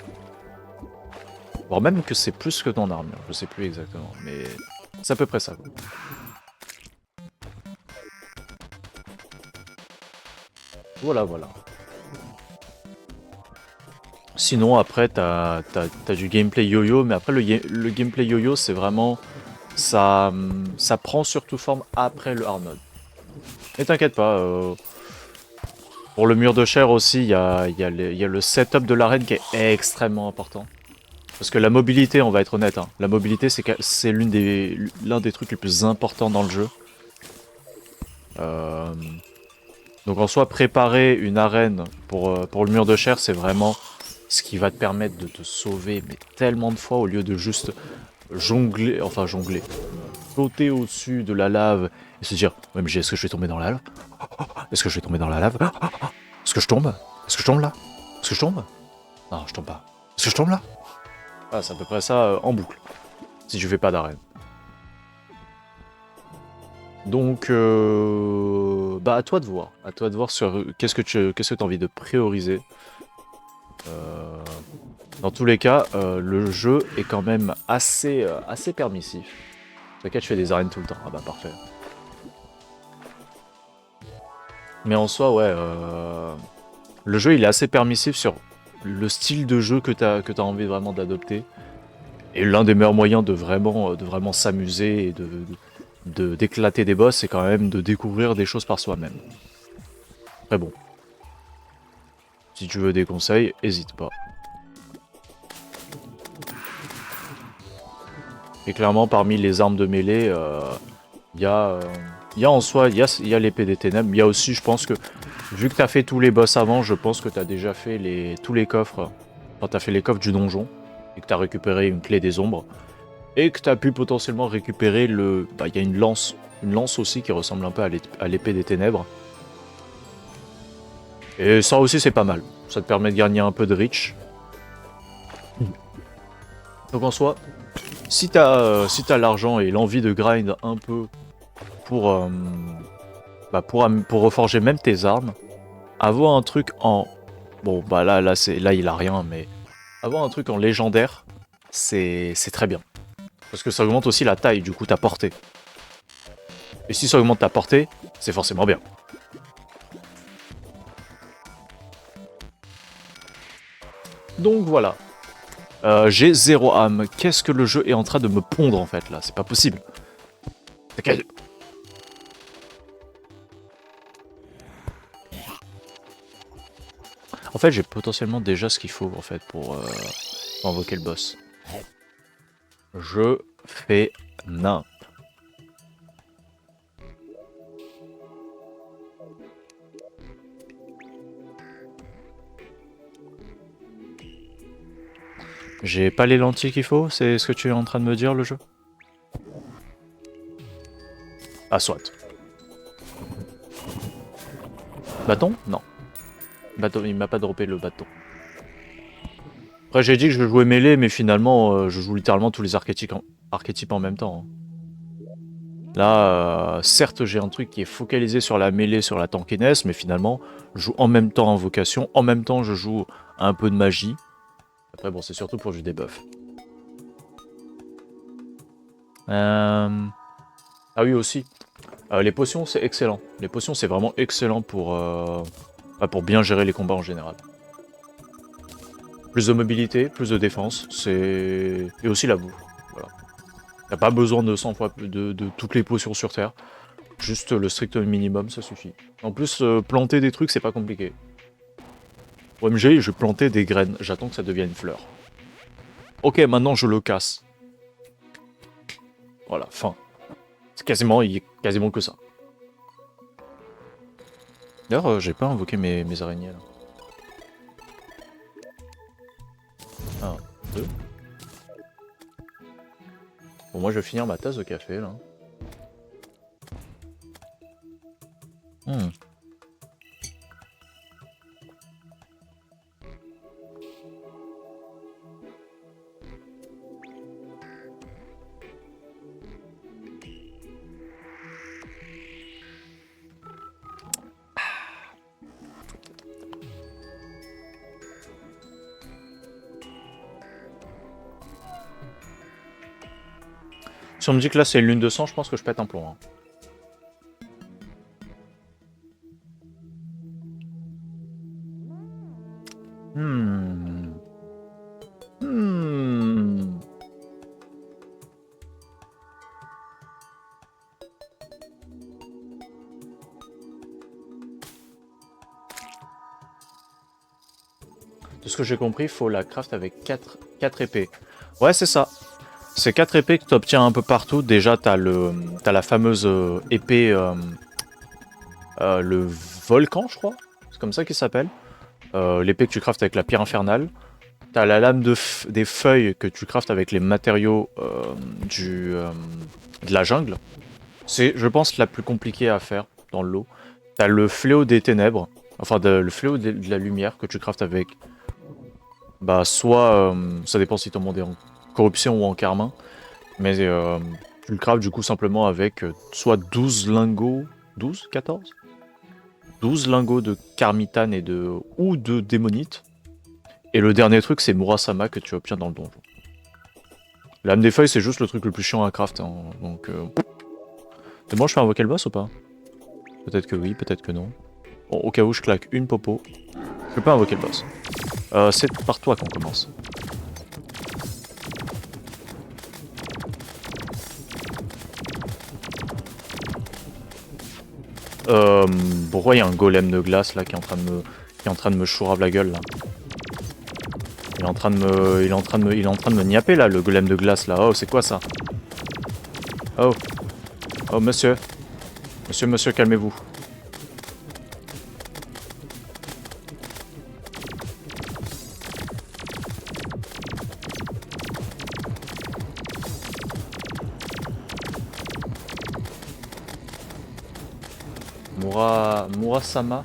Voire même que c'est plus que ton armure, je sais plus exactement, mais c'est à peu près ça. Voilà, voilà. Sinon, après, t'as du gameplay yo-yo, mais après, le gameplay yo-yo, c'est vraiment... Ça prend surtout forme après le hard mode. Mais t'inquiète pas, pour le mur de chair aussi, il y a le setup de l'arène qui est extrêmement important. Parce que la mobilité, on va être honnête, hein, la mobilité c'est l'un des trucs les plus importants dans le jeu. Donc en soi, préparer une arène pour le mur de chair, c'est vraiment ce qui va te permettre de te sauver mais tellement de fois au lieu de juste jongler, sauter au-dessus de la lave et se dire « OMG, est-ce que je vais tomber dans la lave? Est-ce que je vais tomber dans la lave? Est-ce que je tombe? Est-ce que je tombe là? Est-ce que je tombe? Non, je tombe pas. Est-ce que je tombe là ?» Ah, c'est à peu près ça en boucle, si tu fais pas d'arène. Donc, bah à toi de voir. À toi de voir sur qu'est-ce que tu as envie de prioriser. Dans tous les cas, le jeu est quand même assez permissif. T'inquiète, je fais des arènes tout le temps. Ah bah parfait. Mais en soi, ouais, le jeu il est assez permissif sur le style de jeu que t'as envie vraiment d'adopter. Et l'un des meilleurs moyens de vraiment s'amuser et d'éclater des boss, c'est quand même de découvrir des choses par soi-même. Très bon. Si tu veux des conseils, hésite pas. Et clairement, parmi les armes de mêlée, il y a en soi, il y a l'épée des ténèbres. Il y a aussi, je pense que, vu que tu as fait tous les boss avant, je pense que tu as déjà fait tous les coffres. Enfin, tu as fait les coffres du donjon. Et que tu as récupéré une clé des ombres. Et que tu as pu potentiellement récupérer le... Bah, il y a une lance. Une lance aussi qui ressemble un peu à l'épée des ténèbres. Et ça aussi, c'est pas mal. Ça te permet de gagner un peu de reach. Donc en soi, si t'as l'argent et l'envie de grind un peu pour reforger même tes armes, avoir un truc en... Bon, bah là il a rien, mais avoir un truc en légendaire, c'est très bien. Parce que ça augmente aussi la taille, du coup, ta portée. Et si ça augmente ta portée, c'est forcément bien. Donc voilà. J'ai 0 âme. Qu'est-ce que le jeu est en train de me pondre en fait là? C'est pas possible. En fait, j'ai potentiellement déjà ce qu'il faut en fait pour invoquer le boss. Je fais nimp. J'ai pas les lentilles qu'il faut, c'est ce que tu es en train de me dire, le jeu? Ah, soit. Bâton? Non. Bâton, il m'a pas droppé le bâton. Après j'ai dit que je jouais mêlée, mais finalement je joue littéralement tous les archétypes en même temps. Là, certes j'ai un truc qui est focalisé sur la mêlée, sur la tankiness, mais finalement je joue en même temps invocation, en même temps je joue un peu de magie. Après bon c'est surtout pour du debuff. Ah oui aussi. Les potions c'est excellent. Les potions c'est vraiment excellent pour bien gérer les combats en général. Plus de mobilité, plus de défense, c'est... Et aussi la boue. Voilà. T'as pas besoin de 100 fois de toutes les potions sur Terre. Juste le strict minimum, ça suffit. En plus, planter des trucs, c'est pas compliqué. OMG, je plantais des graines. J'attends que ça devienne une fleur. Ok, maintenant je le casse. Voilà, fin. C'est quasiment, il y a quasiment que ça. D'ailleurs, j'ai pas invoqué mes araignées, là. 1, 2. Bon, moi je vais finir ma tasse de café, là. Hmm. Si on me dit que là c'est une lune de sang, je pense que je pète un plomb. Hein. De ce que j'ai compris, il faut la craft avec 4 épées. Ouais, c'est ça. C'est 4 épées que tu obtiens un peu partout. Déjà, t'as la fameuse épée, le volcan, je crois. C'est comme ça qu'il s'appelle. L'épée que tu craftes avec la pierre infernale. T'as la lame des feuilles que tu craftes avec les matériaux de la jungle. C'est, je pense, la plus compliquée à faire dans le lot. T'as le fléau des ténèbres. Enfin, le fléau de la lumière que tu craftes avec... Bah, soit... ça dépend si ton monde est en corruption ou en carmin. Mais tu le craftes du coup simplement avec soit 12 lingots... 12? 14? 12 lingots de karmitane ou de démonite. Et le dernier truc, c'est Murasama que tu obtiens dans le donjon. L'âme des feuilles, c'est juste le truc le plus chiant à craft. Hein. Donc... C'est bon, je fais invoquer le boss ou pas? Peut-être que oui, peut-être que non. Bon, au cas où je claque une popo, je peux pas invoquer le boss. C'est par toi qu'on commence. Pourquoi il y a un golem de glace là qui est en train de me chourave la gueule là? Il est en train de me niapper là, le golem de glace là. Oh, c'est quoi ça? Oh. Oh, monsieur. Monsieur, calmez-vous. Murasama.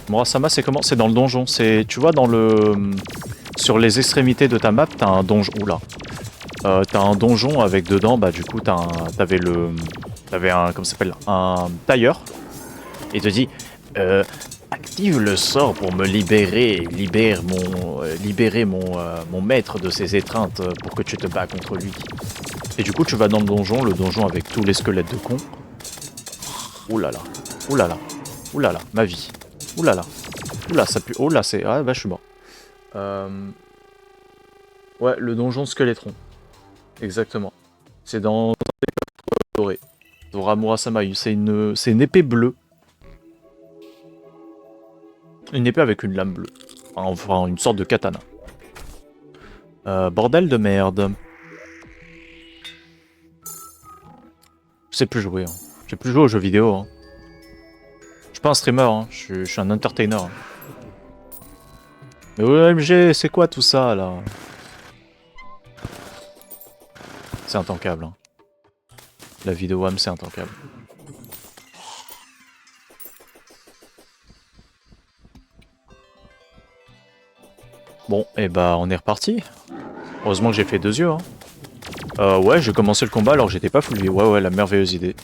Murasama, c'est comment? C'est dans le donjon. C'est, tu vois, dans le... Sur les extrémités de ta map, t'as un donjon... Oula. T'as un donjon avec dedans, bah du coup, t'avais un... Comment ça s'appelle? Un tailleur. Et il te dit... active le sort pour me libérer. Libérer mon maître de ses étreintes pour que tu te bats contre lui. Et du coup, tu vas dans le donjon avec tous les squelettes de cons. Ouh là là. Ouh là là. Ouh là là. Ma vie. Ouh là là. Ouh là, ça pue. Oh là, c'est... Ah bah, je suis mort. Ouais, le donjon Skeletron. Exactement. C'est dans... Doré. Dora Murasama. C'est une épée bleue. Une épée avec une lame bleue. Enfin, une sorte de katana. Bordel de merde. Je sais plus jouer. Hein. J'ai plus joué aux jeux vidéo. Hein. Je suis pas un streamer, hein. Je suis un entertainer. Hein. Mais OMG, c'est quoi tout ça là? C'est intankable. Hein. La vidéo WAM, c'est intankable. Bon, et bah on est reparti. Heureusement que j'ai fait 2 yeux. Hein. Ouais, j'ai commencé le combat alors que j'étais pas full vie. Ouais, la merveilleuse idée.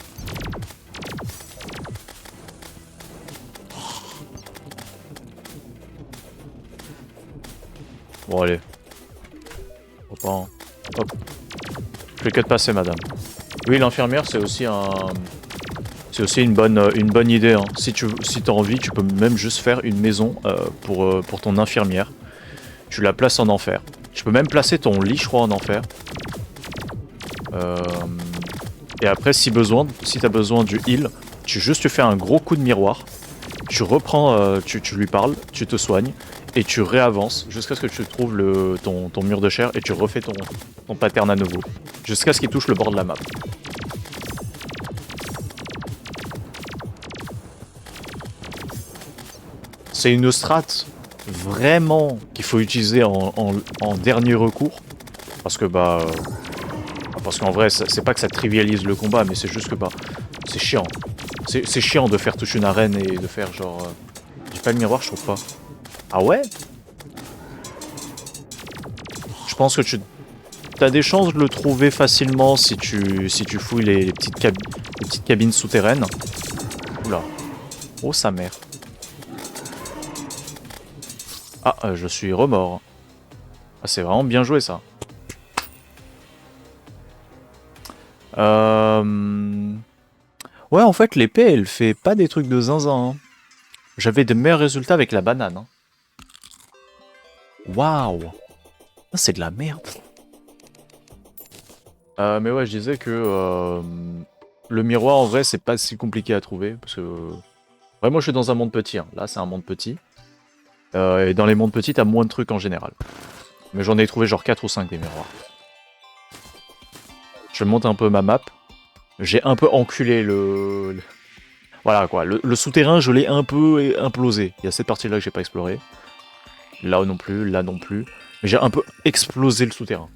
Bon, allez. Hop. Plus que de passer, madame. Oui, l'infirmière, c'est aussi un... C'est aussi une bonne idée. Hein. Si t'as envie, tu peux même juste faire une maison pour ton infirmière. Tu la places en enfer. Tu peux même placer ton lit, je crois, en enfer. Et après, si t'as besoin du heal, tu fais un gros coup de miroir. Tu reprends, tu lui parles, tu te soignes. Et tu réavances jusqu'à ce que tu trouves ton mur de chair et tu refais ton pattern à nouveau. Jusqu'à ce qu'il touche le bord de la map. C'est une strat vraiment qu'il faut utiliser en dernier recours. Parce que parce qu'en vrai, c'est pas que ça trivialise le combat, mais c'est juste que c'est chiant. C'est chiant de faire toute une arène et de faire genre... J'ai pas le miroir, je trouve pas. Ah ouais? Je pense que tu as des chances de le trouver facilement si tu fouilles les petites cabines souterraines. Oula. Oh sa mère. Ah, je suis remords. Ah, c'est vraiment bien joué ça. Ouais, en fait, l'épée, elle fait pas des trucs de zinzin. Hein. J'avais de meilleurs résultats avec la banane. Hein. Waouh! C'est de la merde. Mais ouais, je disais que le miroir, en vrai, c'est pas si compliqué à trouver. Parce que... Ouais, moi, je suis dans un monde petit. Hein. Là, c'est un monde petit. Et dans les mondes petits, t'as moins de trucs en général. Mais j'en ai trouvé genre 4 ou 5 des miroirs. Je monte un peu ma map. J'ai un peu enculé Voilà quoi, le souterrain, je l'ai un peu implosé. Il y a cette partie-là que j'ai pas explorée. Là non plus, là non plus. Mais j'ai un peu explosé le souterrain.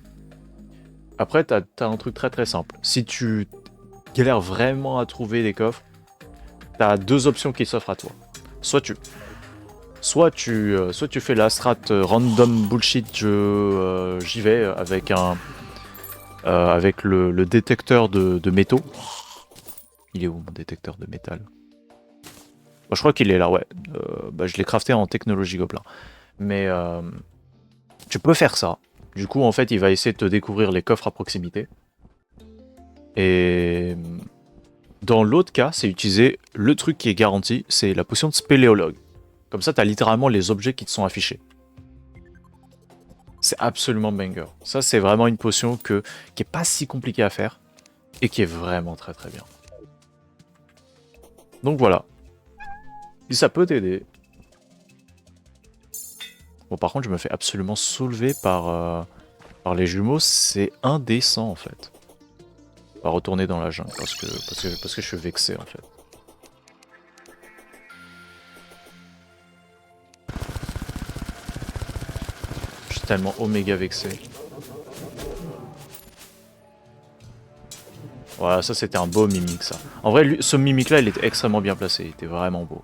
Après, t'as un truc très très simple. Si tu galères vraiment à trouver des coffres, t'as 2 options qui s'offrent à toi. Soit tu fais la strat random bullshit, j'y vais avec le détecteur de métaux. Il est où mon détecteur de métal? Je crois qu'il est là, ouais. Je l'ai crafté en technologie gobelin. Mais tu peux faire ça. Du coup, en fait, il va essayer de te découvrir les coffres à proximité. Et dans l'autre cas, c'est utiliser le truc qui est garanti, c'est la potion de spéléologue. Comme ça, t'as littéralement les objets qui te sont affichés. C'est absolument banger. Ça, c'est vraiment une potion qui est pas si compliquée à faire et qui est vraiment très très bien. Donc voilà. Et ça peut t'aider. Bon, par contre, je me fais absolument soulever par les jumeaux. C'est indécent, en fait. On va retourner dans la jungle parce que je suis vexé, en fait. Je suis tellement oméga vexé. Voilà, ça c'était un beau mimique, ça. En vrai, ce mimique-là, il était extrêmement bien placé. Il était vraiment beau.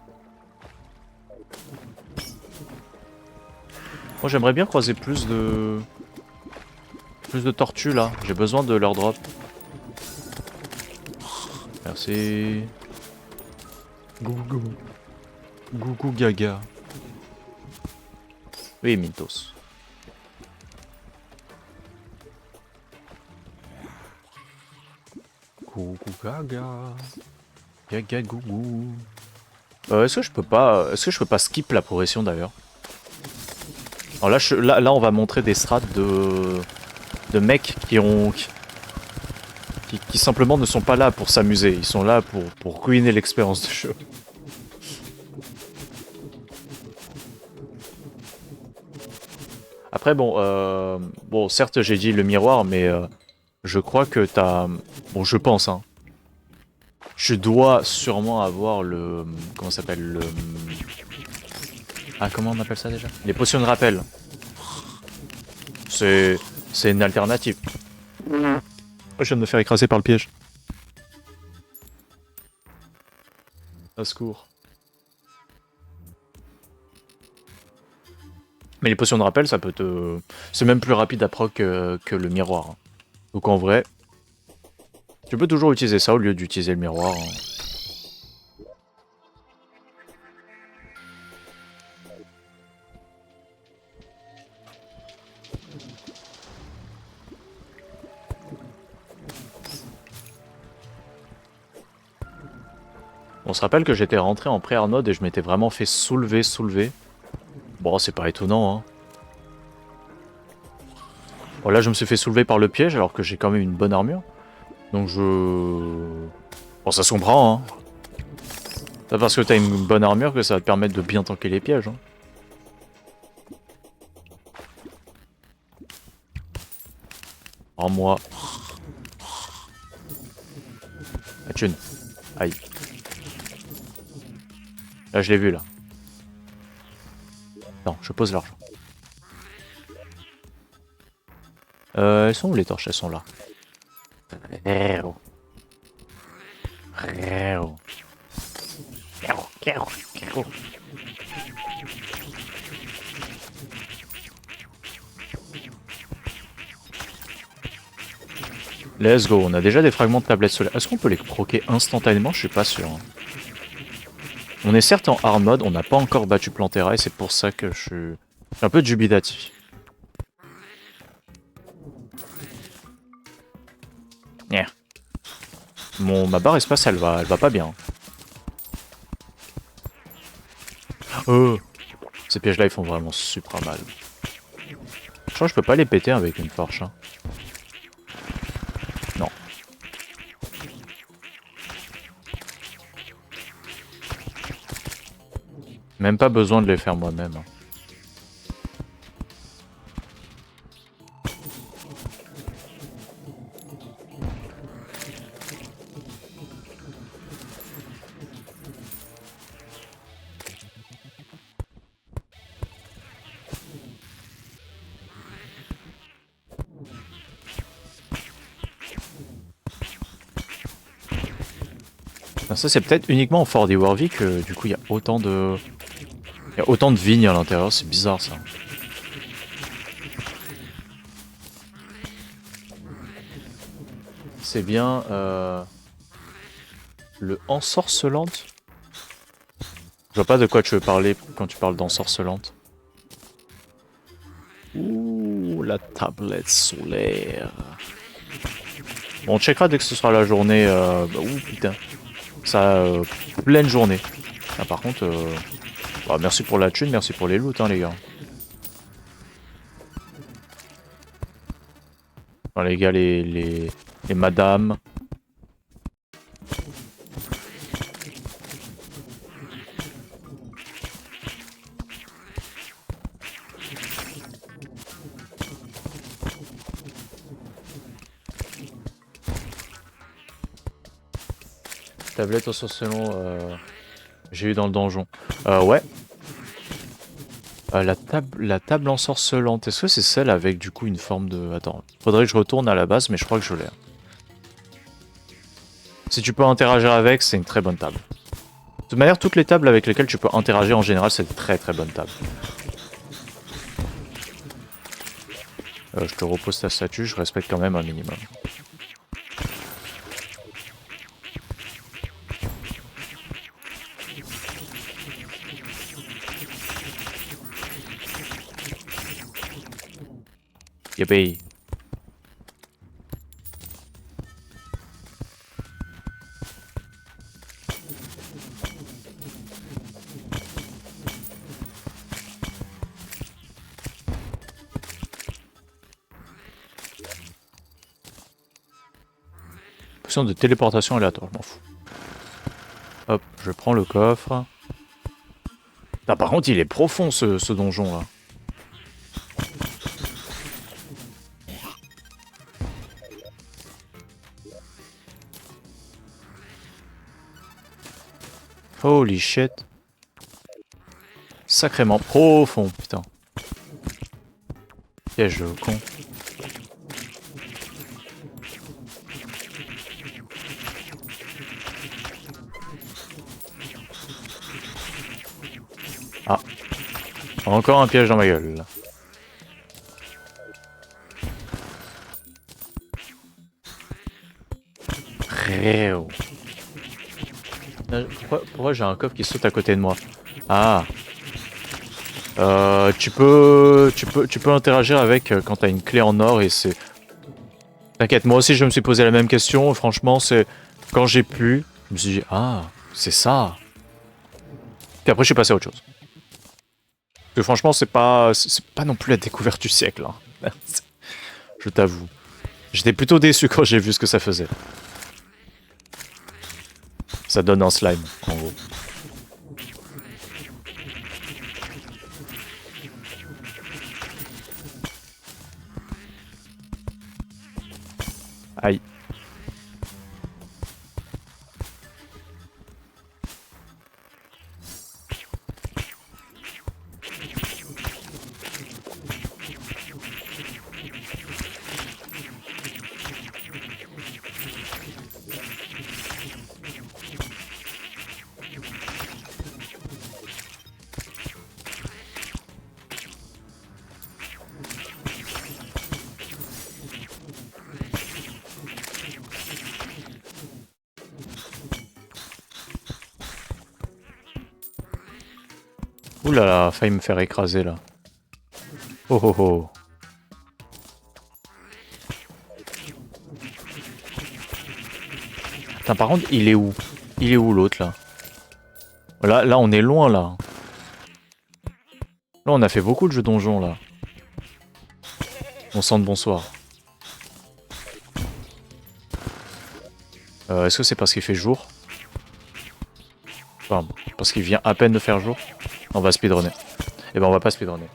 Moi, j'aimerais bien croiser plus de tortues, là. J'ai besoin de leur drop. Merci. Gougou. Gougou gaga. Oui, Mintos. Gougou gaga. Gaga gougou. Est-ce que je peux pas skip la progression d'ailleurs? Alors là, on va montrer des strats de mecs qui simplement ne sont pas là pour s'amuser. Ils sont là pour ruiner l'expérience de jeu. Après, bon, certes, j'ai dit le miroir, mais je crois que t'as... Bon, je pense, hein. Je dois sûrement avoir le... Comment ça s'appelle le... Ah, comment on appelle ça déjà? Les potions de rappel. C'est une alternative. Je viens de me faire écraser par le piège. Au secours. Mais les potions de rappel, ça peut te... C'est même plus rapide à proc que le miroir. Donc en vrai, tu peux toujours utiliser ça au lieu d'utiliser le miroir. On se rappelle que j'étais rentré en pré-hard mode et je m'étais vraiment fait soulever. Bon, c'est pas étonnant, hein. Bon, là, je me suis fait soulever par le piège alors que j'ai quand même une bonne armure. Donc je... Bon, ça se comprend, hein. C'est pas parce que t'as une bonne armure que ça va te permettre de bien tanker les pièges, hein. Rends-moi. La thune. Aïe. Là, je l'ai vu, là. Non, je pose l'argent. Elles sont où les torches? Elles sont là. Frérot. Frérot. Frérot. Let's go, on a déjà des fragments de tablettes solaires. Est-ce qu'on peut les croquer instantanément? Je suis pas sûr. Hein. On est certes en hard mode, on n'a pas encore battu Plantera et c'est pour ça que je suis un peu dubitatif. Yeah. Ma barre espace, elle va pas bien. Oh, ces pièges-là, ils font vraiment super mal. Je crois que je peux pas les péter avec une forge. Hein. Non. Même pas besoin de les faire moi-même. Hein. Ça c'est peut-être uniquement en Fort d'Iworvie que du coup il y a autant de... Il y a autant de vignes à l'intérieur, c'est bizarre ça. C'est bien le ensorcelante. Je vois pas de quoi tu veux parler quand tu parles d'ensorcelante. Ouh, la tablette solaire. Bon, on checkera dès que ce sera la journée. Ouh putain. Ça, pleine journée. Ah, par contre, bah, merci pour la thune, merci pour les loots, hein, les gars. Enfin, les gars, les madames. Tablette au selon j'ai eu dans le donjon. Ouais. La table ensorcelante, est-ce que c'est celle avec du coup une forme de... Attends, faudrait que je retourne à la base, mais je crois que je l'ai. Si tu peux interagir avec, c'est une très bonne table. De toute manière, toutes les tables avec lesquelles tu peux interagir en général, c'est une très très bonne table. Je te repose ta statue, je respecte quand même un minimum. Yippee. Potion de téléportation aléatoire, je m'en fous. Hop, je prends le coffre. Ah, par contre, il est profond ce donjon là. Holy shit. Sacrément profond, putain. Piège de con. Ah. Encore un piège dans ma gueule. frérot. Pourquoi j'ai un coffre qui saute à côté de moi? Ah. Tu peux interagir avec quand t'as une clé en or et c'est... T'inquiète, moi aussi je me suis posé la même question. Franchement, c'est... Quand j'ai pu, je me suis dit, ah, c'est ça. Puis après, je suis passé à autre chose. Parce que franchement, c'est pas non plus la découverte du siècle. Hein. Je t'avoue. J'étais plutôt déçu quand j'ai vu ce que ça faisait. Ça donne un slime, en gros. Aïe. Ouh là là, failli me faire écraser là. Oh oh oh. Putain, par contre, il est où? Il est où l'autre là? Là, on est loin là. Là, on a fait beaucoup de jeux donjons là. On sent de bonsoir. Est-ce que c'est parce qu'il fait jour? Enfin, parce qu'il vient à peine de faire jour? On va speedrunner. Eh ben on va pas speedrunner.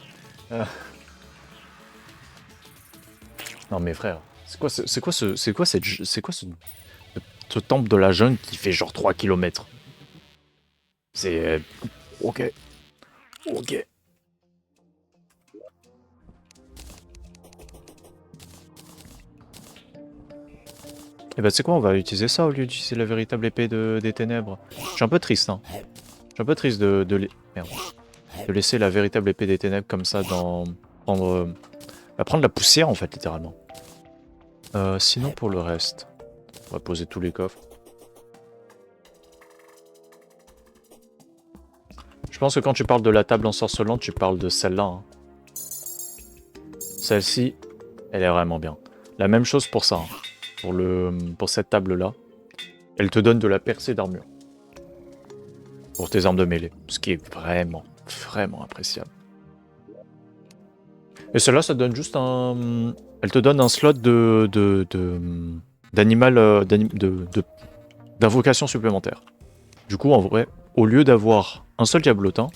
Non mais frère, c'est quoi ce temple de la jungle qui fait genre 3 km? C'est... Ok. Ok. Eh ben tu sais quoi, on va utiliser ça au lieu d'utiliser la véritable épée des ténèbres. Je suis un peu triste, hein. Je suis un peu triste de laisser la véritable épée des ténèbres comme ça dans... prendre la poussière en fait, littéralement. Sinon pour le reste, on va poser tous les coffres. Je pense que quand tu parles de la table ensorcelante, tu parles de celle-là. Hein. Celle-ci, elle est vraiment bien. La même chose pour ça. Hein. Pour cette table-là. Elle te donne de la percée d'armure. Pour tes armes de mêlée. Ce qui est vraiment, vraiment appréciable. Et celle-là, ça donne juste un... Elle te donne un slot d'animal... d'invocation supplémentaire. Du coup, en vrai, au lieu d'avoir un seul diablotin,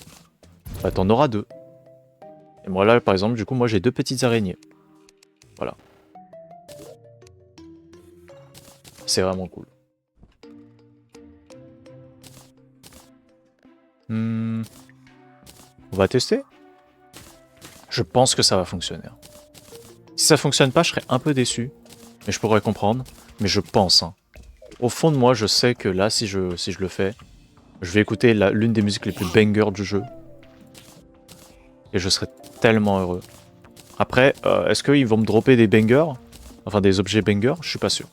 bah t'en auras deux. Et moi là, par exemple, du coup, moi j'ai deux petites araignées. Voilà. C'est vraiment cool. On va tester. Je pense que ça va fonctionner. Si ça fonctionne pas, je serais un peu déçu. Mais je pourrais comprendre. Mais je pense. Hein. Au fond de moi, je sais que là, si je le fais, je vais écouter l'une des musiques les plus bangers du jeu. Et je serai tellement heureux. Après, est-ce qu'ils vont me dropper des bangers? Enfin, des objets bangers? Je suis pas sûr.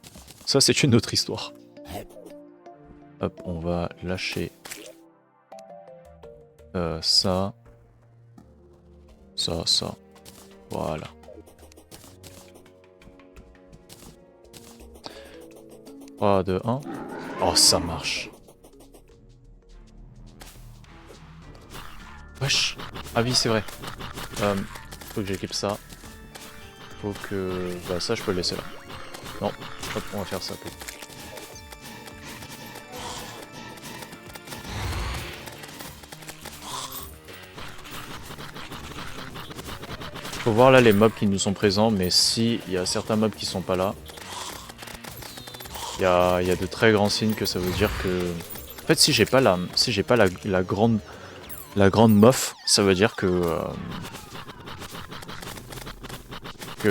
Ça, c'est une autre histoire. Hop, on va lâcher... ça. Ça. Voilà. « 3, 2, 1. Oh, ça marche. Wesh. Ah oui, c'est vrai. Faut que j'équipe ça. Faut que... Bah ça, je peux le laisser là. Non, hop, on va faire ça. Faut voir là les mobs qui nous sont présents, mais si il y a certains mobs qui sont pas là, il y a de très grands signes que ça veut dire que... En fait, si j'ai pas la grande mof, ça veut dire que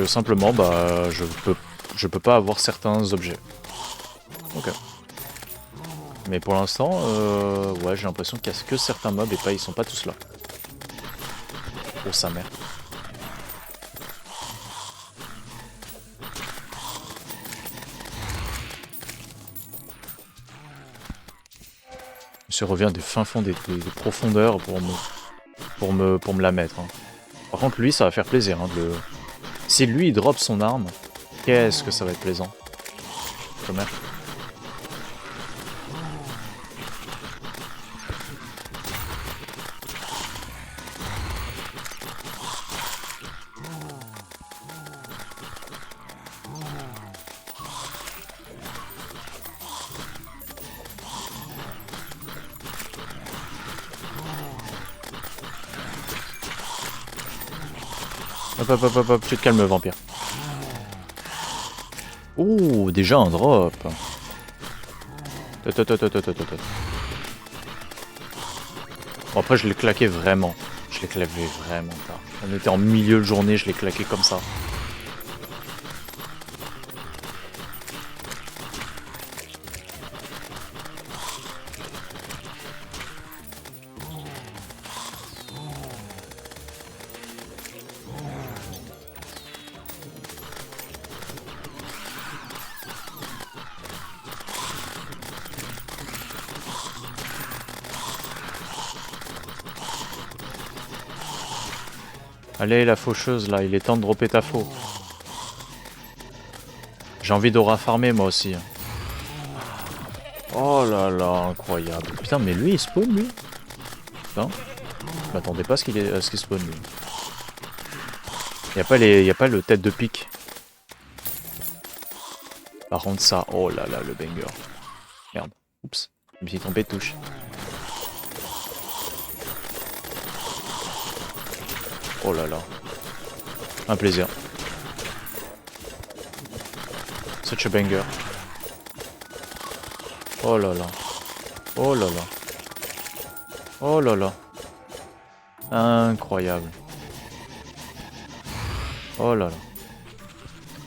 simplement, bah, je peux pas avoir certains objets. Ok. Mais pour l'instant, ouais, j'ai l'impression qu'il y a que certains mobs et pas, ils sont pas tous là. Oh sa mère. Je reviens des fins fonds des profondeurs pour me la mettre. Hein. Par contre, lui, ça va faire plaisir. Hein, Si lui, il drop son arme, qu'est-ce que ça va être plaisant. Comme merde. Hop, tu te calmes, vampire. Oh, déjà un drop. Bon, après, je l'ai claqué vraiment. Je l'ai claqué vraiment tard. On était en milieu de journée, je l'ai claqué comme ça. Allez, la faucheuse, là, il est temps de dropper ta faux. J'ai envie d'aura farmer, moi aussi. Oh là là, incroyable. Putain, mais lui, il spawn, lui. Putain. Je m'attendais pas à ce qu'il spawn, lui. Y a pas le tête de pique. Par contre, ça, oh là là, le banger. Merde. Oups. Je me suis trompé de touche. Oh là là. Un plaisir. Such a banger. Oh là là. Oh là là. Oh là là. Incroyable. Oh là là.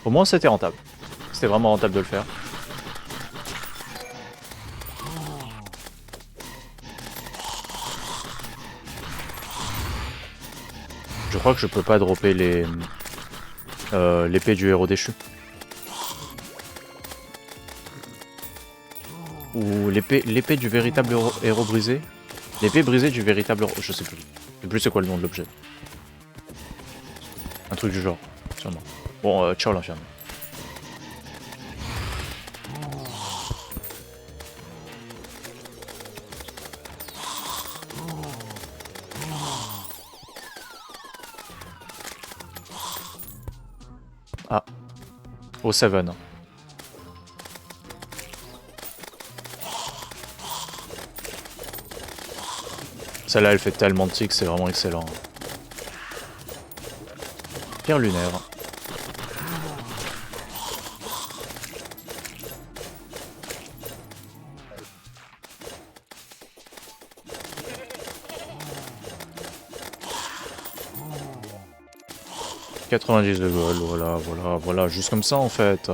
Au moins c'était rentable. C'était vraiment rentable de le faire. Je crois que je peux pas dropper l'épée du héros déchu. Ou l'épée du véritable héros brisé. L'épée brisée du véritable héros. Je sais plus. Je sais plus c'est quoi le nom de l'objet. Un truc du genre, sûrement. Bon, ciao l'infirmier. Ah. Au 7. Celle-là, elle fait tellement de tics, c'est vraiment excellent. Pierre lunaire. « 90 de gold, voilà, juste comme ça en fait. »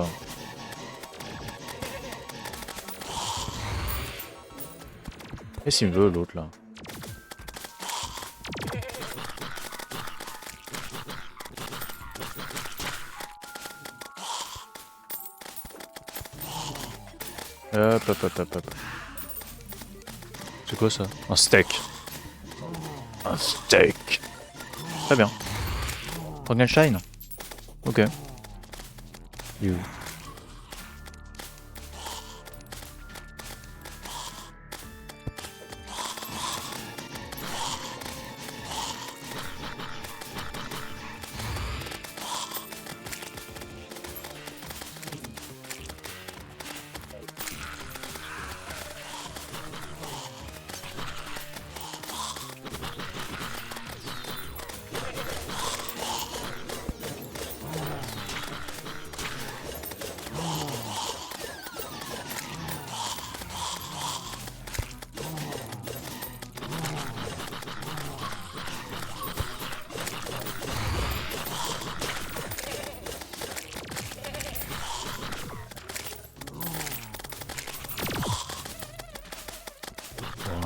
Et s'il me veut l'autre là. Hop. C'est quoi ça? Un steak. Un steak. Très bien. Frankenstein. Ok. You.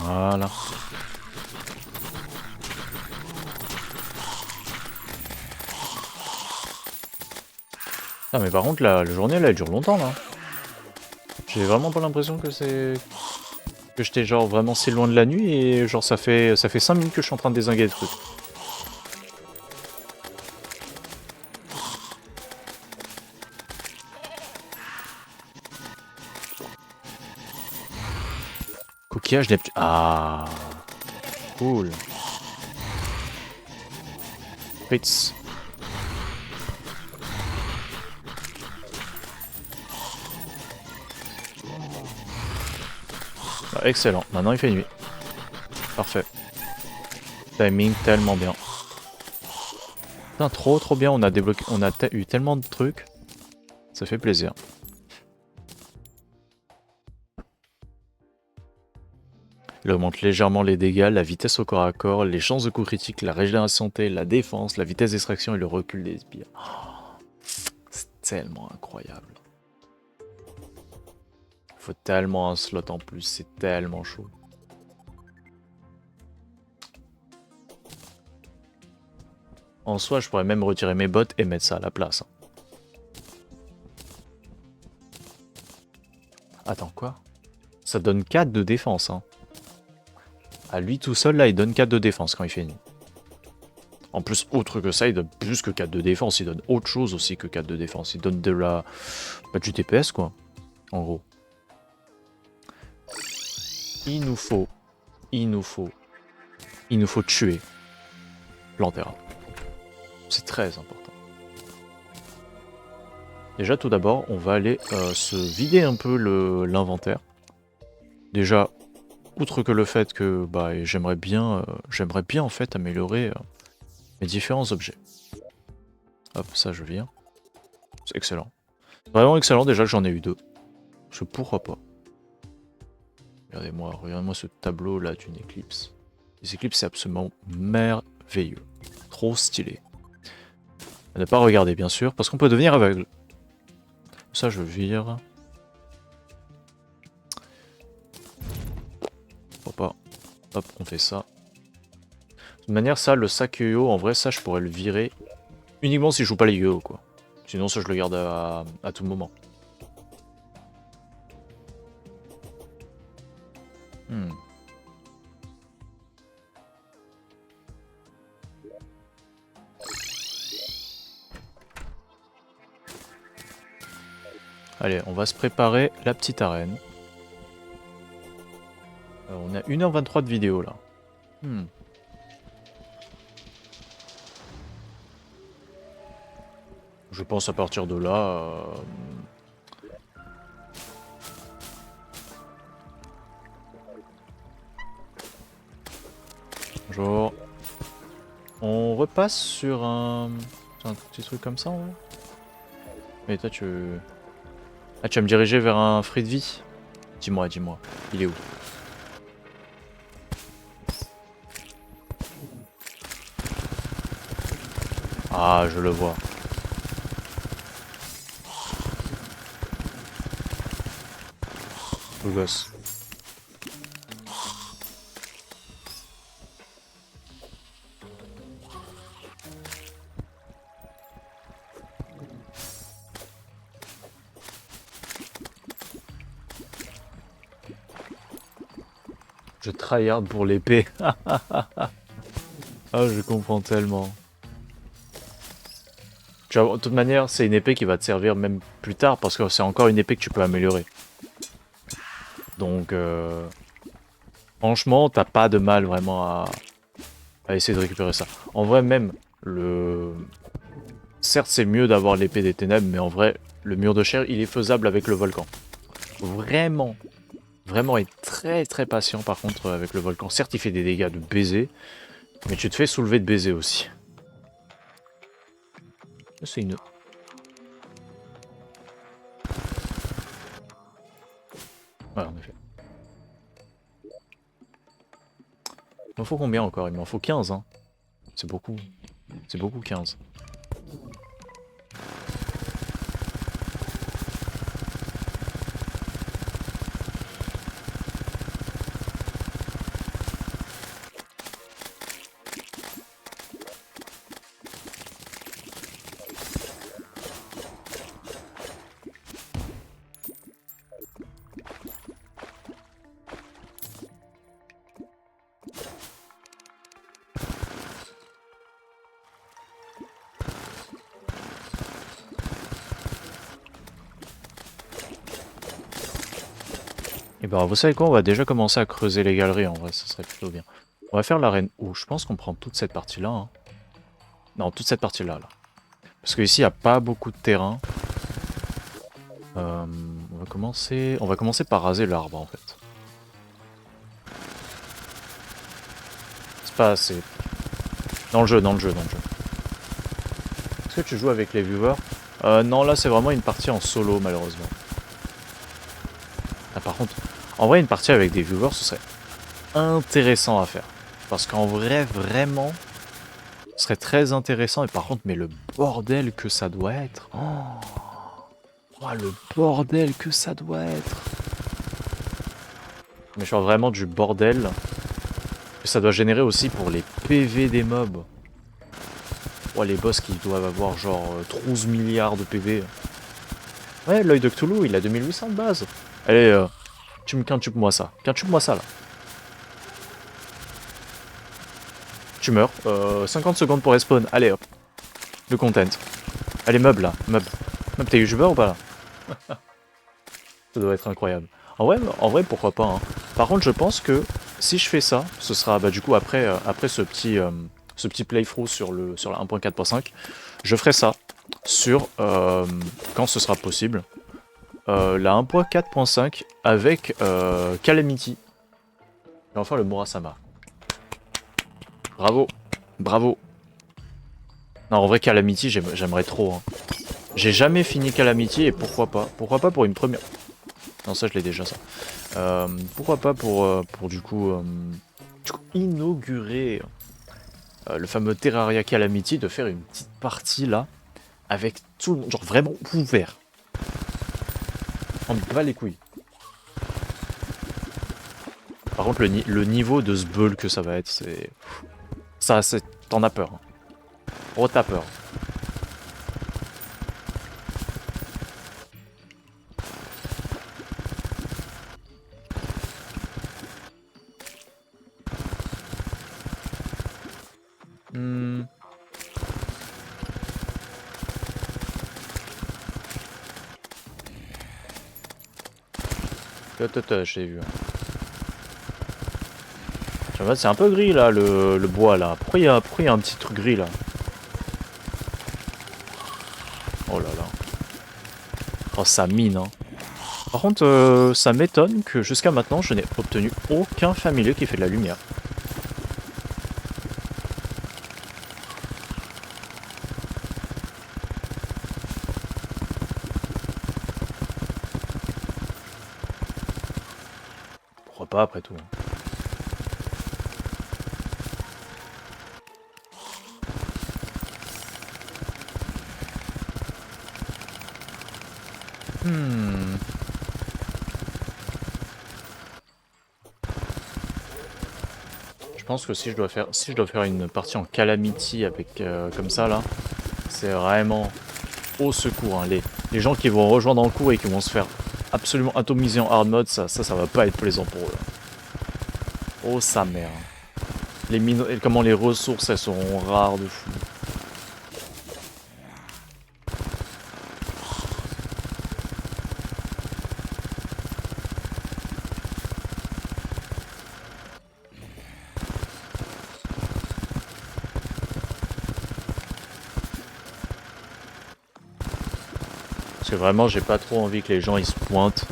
Voilà. Ah mais par contre la journée là elle dure longtemps là. J'ai vraiment pas l'impression que c'est... Que j'étais genre vraiment si loin de la nuit et genre ça fait 5 minutes que je suis en train de dézinguer le truc. Coquillage Neptune. Ah, cool. Fritz. Ah, excellent. Maintenant il fait nuit. Parfait. Timing tellement bien. Putain, trop bien. On a débloqué, on a eu tellement de trucs. Ça fait plaisir. Il augmente légèrement les dégâts, la vitesse au corps à corps, les chances de coup critique, la régénération de santé, la défense, la vitesse d'extraction et le recul des sbires. Oh, c'est tellement incroyable. Il faut tellement un slot en plus, c'est tellement chaud. En soi, je pourrais même retirer mes bottes et mettre ça à la place. Attends, quoi? Ça donne 4 de défense, hein. À lui tout seul, là, il donne 4 de défense quand il fait nuit. En plus, autre que ça, il donne plus que 4 de défense. Il donne autre chose aussi que 4 de défense. Il donne de la... Bah, du TPS, quoi. En gros. Il nous faut tuer Plantera. C'est très important. Déjà, tout d'abord, on va aller se vider un peu l'inventaire. Déjà, outre que le fait que bah, j'aimerais bien en fait améliorer mes différents objets. Hop, ça je viens. C'est excellent. Vraiment excellent déjà que j'en ai eu 2. Parce que pourquoi pas. Regardez-moi ce tableau là d'une éclipse. Les éclipses c'est absolument merveilleux. Trop stylé. À ne pas regarder bien sûr, parce qu'on peut devenir aveugle. Ça je vire. Pourquoi pas. Hop, on fait ça. De toute manière, ça, le sac yo-yo, en vrai, ça je pourrais le virer uniquement si je joue pas les yo-yo quoi. Sinon ça je le garde à tout moment. Allez, on va se préparer la petite arène. On a 1h23 de vidéo là. Je pense à partir de là... Bonjour. On repasse sur un petit truc comme ça, ouais. Mais toi, tu... Ah, tu vas me diriger vers un fruit de vie? Dis-moi, il est où? Ah, je le vois. Le gosse. Je tryhard pour l'épée. Ah, je comprends tellement. Tu vois, de toute manière, c'est une épée qui va te servir même plus tard parce que c'est encore une épée que tu peux améliorer. Donc, franchement, t'as pas de mal vraiment à essayer de récupérer ça. En vrai, même, certes, c'est mieux d'avoir l'épée des ténèbres, mais en vrai, le mur de chair, il est faisable avec le volcan. Vraiment, vraiment être très patient par contre avec le volcan. Certes, il fait des dégâts de baiser, mais tu te fais soulever de baiser aussi. C'est une... Ouais, en effet. Il m'en faut combien encore? Il m'en faut 15, hein. C'est beaucoup. C'est beaucoup 15. Et ben vous savez quoi, on va déjà commencer à creuser les galeries en vrai, ça serait plutôt bien. On va faire l'arène où je pense qu'on prend toute cette partie là. Hein. Non, toute cette partie là. Parce qu'ici il n'y a pas beaucoup de terrain. On va commencer par raser l'arbre en fait. C'est pas assez. Dans le jeu. Est-ce que tu joues avec les viewers? Non, là c'est vraiment une partie en solo malheureusement. Ah, par contre, en vrai une partie avec des viewers ce serait intéressant à faire. Parce qu'en vrai, vraiment, ce serait très intéressant. Et par contre, mais le bordel que ça doit être. Oh, le bordel que ça doit être. Mais je vois vraiment du bordel que ça doit générer aussi pour les PV des mobs. Oh, les boss qui doivent avoir genre 12 milliards de PV. Ouais, l'œil de Cthulhu, il a 2800 de base. Allez, quintuple-moi ça. Quintuple-moi ça là. Tu meurs. 50 secondes pour respawn. Allez hop. Le content. Allez, meuble là. Meuble. T'es youtubeur ou pas là? Ça doit être incroyable. En vrai, pourquoi pas. Hein. Par contre, je pense que si je fais ça, ce sera bah, du coup après, après ce petit playthrough sur la 1.4.5, je ferai ça sur quand ce sera possible. La 1.4.5 avec Calamity. Et enfin le Murasama. Bravo. Bravo. Non, en vrai, Calamity, j'aimerais trop. Hein. J'ai jamais fini Calamity et pourquoi pas? Pourquoi pas pour une première. Non, ça je l'ai déjà ça. Pourquoi pas pour du coup inaugurer le fameux Terraria Calamity, de faire une petite partie là avec tout le monde, genre vraiment ouvert. On me bat les couilles. Par contre, le niveau de ce bull que ça va être, c'est. Ça, c'est. T'en as peur. Hein. Oh, t'as peur. Hmm. Je l'ai vu. C'est un peu gris là, le bois là. Pourquoi il y a un petit truc gris là? Oh là là. Oh, ça mine, hein. Par contre, ça m'étonne que jusqu'à maintenant, je n'ai obtenu aucun familier qui fait de la lumière. Pourquoi pas après tout. Hmm. Je pense que si je dois faire une partie en Calamity avec comme ça là, c'est vraiment au secours. Hein. Les gens qui vont rejoindre en cours et qui vont se faire absolument atomiser en hard mode, ça va pas être plaisant pour eux. Oh sa mère. Comment les ressources elles seront rares de fou. Parce que vraiment j'ai pas trop envie que les gens ils se pointent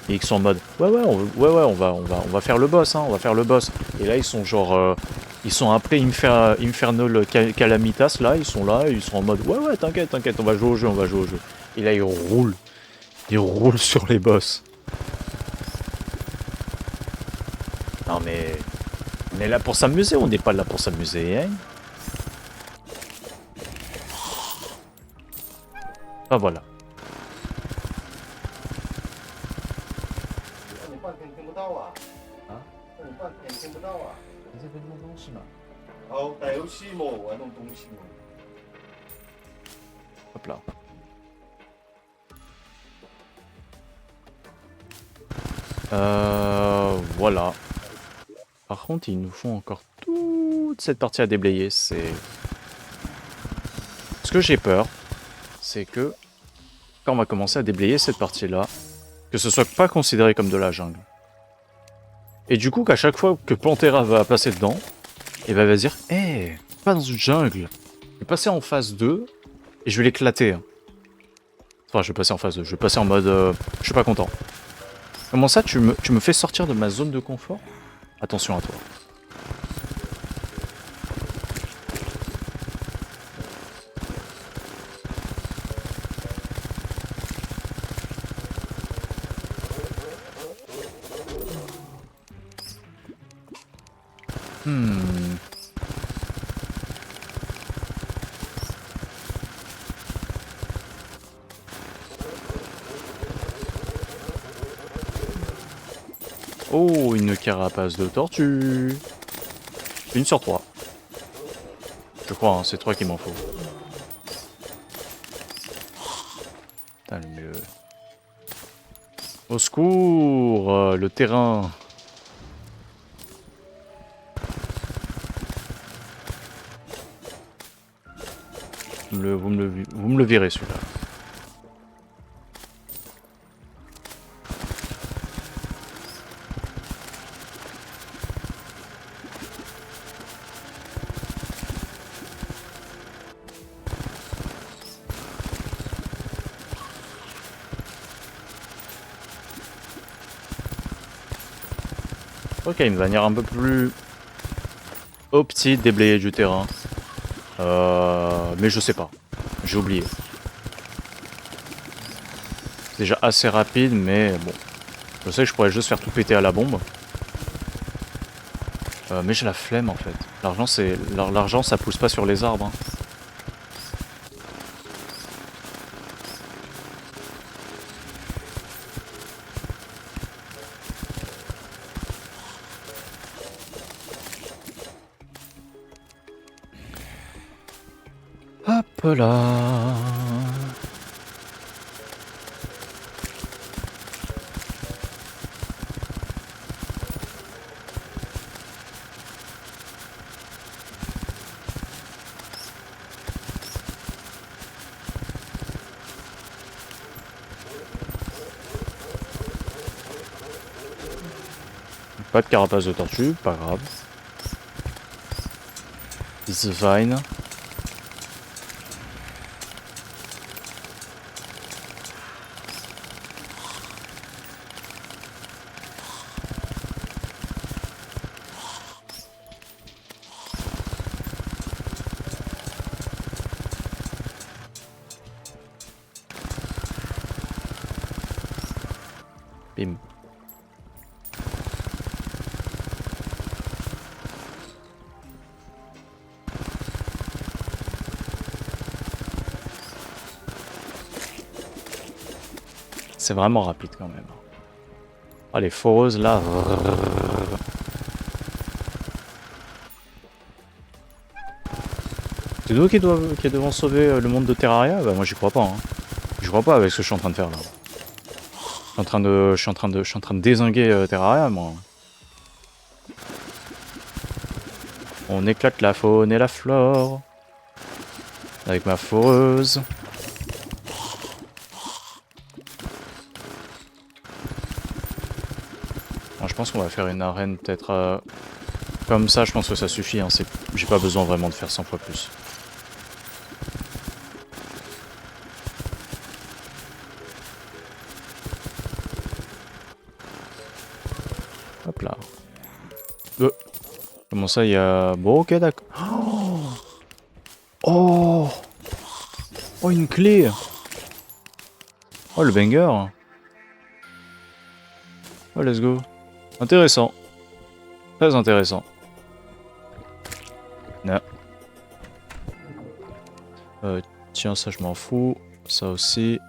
et qu'ils sont en mode ouais on va faire le boss hein, on va faire le boss. Et là ils sont genre ils sont après Infernal Calamitas là, ils sont là, ils sont en mode ouais t'inquiète, on va jouer au jeu, Et là ils roulent sur les boss. Non mais on est là pour s'amuser, on n'est pas là pour s'amuser hein. Ah voilà. Hop là. Voilà. Par contre, il nous faut encore toute cette partie à déblayer. C'est. Ce que j'ai peur, c'est que quand on va commencer à déblayer cette partie-là, que ce soit pas considéré comme de la jungle. Et du coup, qu'à chaque fois que Plantera va passer dedans, et ben, elle va se dire, hé, pas dans une jungle. Je vais passer en phase 2 et je vais l'éclater. Enfin, je vais passer en phase 2, je vais passer en mode, je suis pas content. Comment ça, tu me fais sortir de ma zone de confort? Attention à toi. Hmm. Oh, une carapace de tortue. Une sur 3. Je crois, hein, c'est 3 qu'il m'en faut. Putain, le... Au secours, le terrain. Vous me le verrez celui-là. Ok, une manière un peu plus petite déblayer du terrain. Mais je sais pas. J'ai oublié. C'est déjà assez rapide, mais bon. Je sais que je pourrais juste faire tout péter à la bombe. Mais j'ai la flemme en fait. L'argent ça pousse pas sur les arbres. Hein. Hop là. Pas de carapace de tortue, pas grave. It's fine. Bim. C'est vraiment rapide quand même. Ah, les foreuses là. C'est nous qui devons sauver le monde de Terraria? Bah moi j'y crois pas. Hein. J'y crois pas avec ce que je suis en train de faire là. Je suis en train de dézinguer Terraria moi. On éclate la faune et la flore. Avec ma foreuse. Bon, je pense qu'on va faire une arène peut-être comme ça, je pense que ça suffit. Hein. J'ai pas besoin vraiment de faire 100 fois plus. Hop là. Comment ça, il y a... Bon, ok, d'accord. Oh, oh, une clé. Oh, le banger. Oh, let's go. Intéressant. Très intéressant. Non. Tiens, ça, je m'en fous. Ça aussi.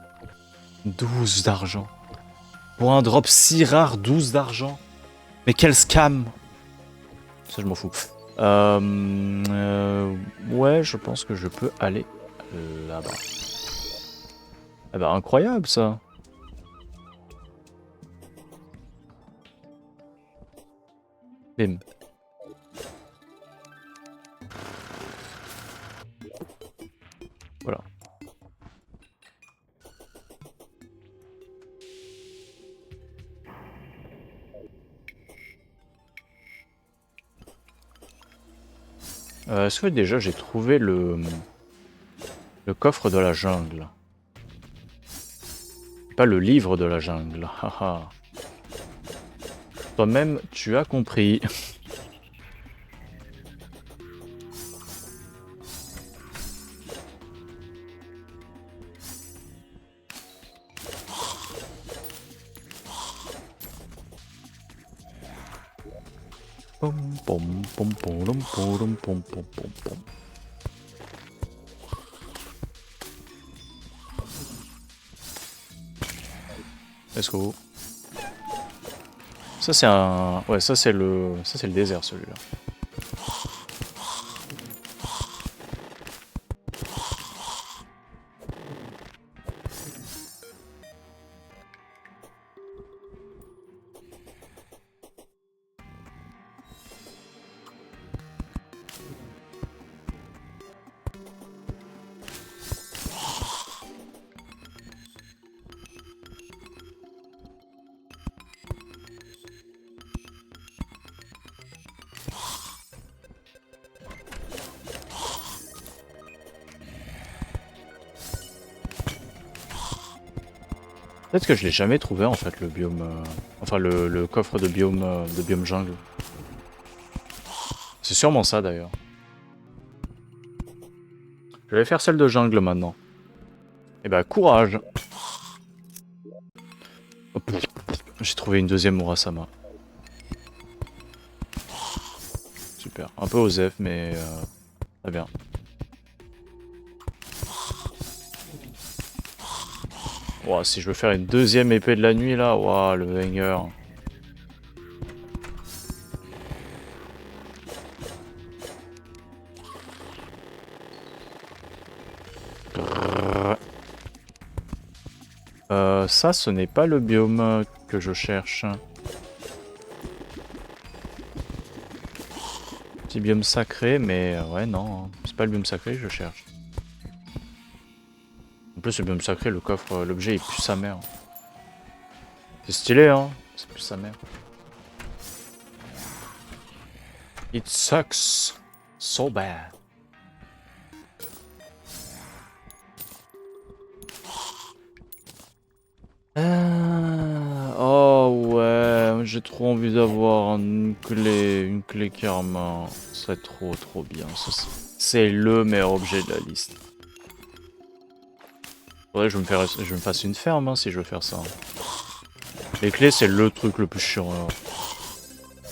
12 d'argent. Pour un drop si rare, 12 d'argent. Mais quel scam. Ça, je m'en fous. Ouais, je pense que je peux aller là-bas. Ah bah, incroyable, ça. Bim. Voilà. Est-ce que déjà j'ai trouvé le coffre de la jungle? Pas le livre de la jungle. Haha. Toi-même, tu as compris. Pom pom pom pom pom pom pom pom pom. Let's go. Ça c'est un... Ouais, ça c'est le désert celui-là. Peut-être que je l'ai jamais trouvé en fait le biome... Enfin le coffre de biome jungle. C'est sûrement ça d'ailleurs. Je vais faire celle de jungle maintenant. Et bah courage. Hop. J'ai trouvé une deuxième Murasama. Super. Un peu osef mais très bien. Ouah, si je veux faire une deuxième épée de la nuit là, waouh, le banger. Ça, ce n'est pas le biome que je cherche. Petit biome sacré, mais ouais, non, c'est pas le biome sacré que je cherche. En plus, le biome sacré, le coffre, l'objet, il pue sa mère. C'est stylé, hein? C'est plus sa mère. It sucks so bad. Oh ouais, j'ai trop envie d'avoir une clé karma. C'est trop bien. C'est le meilleur objet de la liste. Ouais, je me fasse une ferme hein, si je veux faire ça. Les clés, c'est le truc le plus chiant. Là.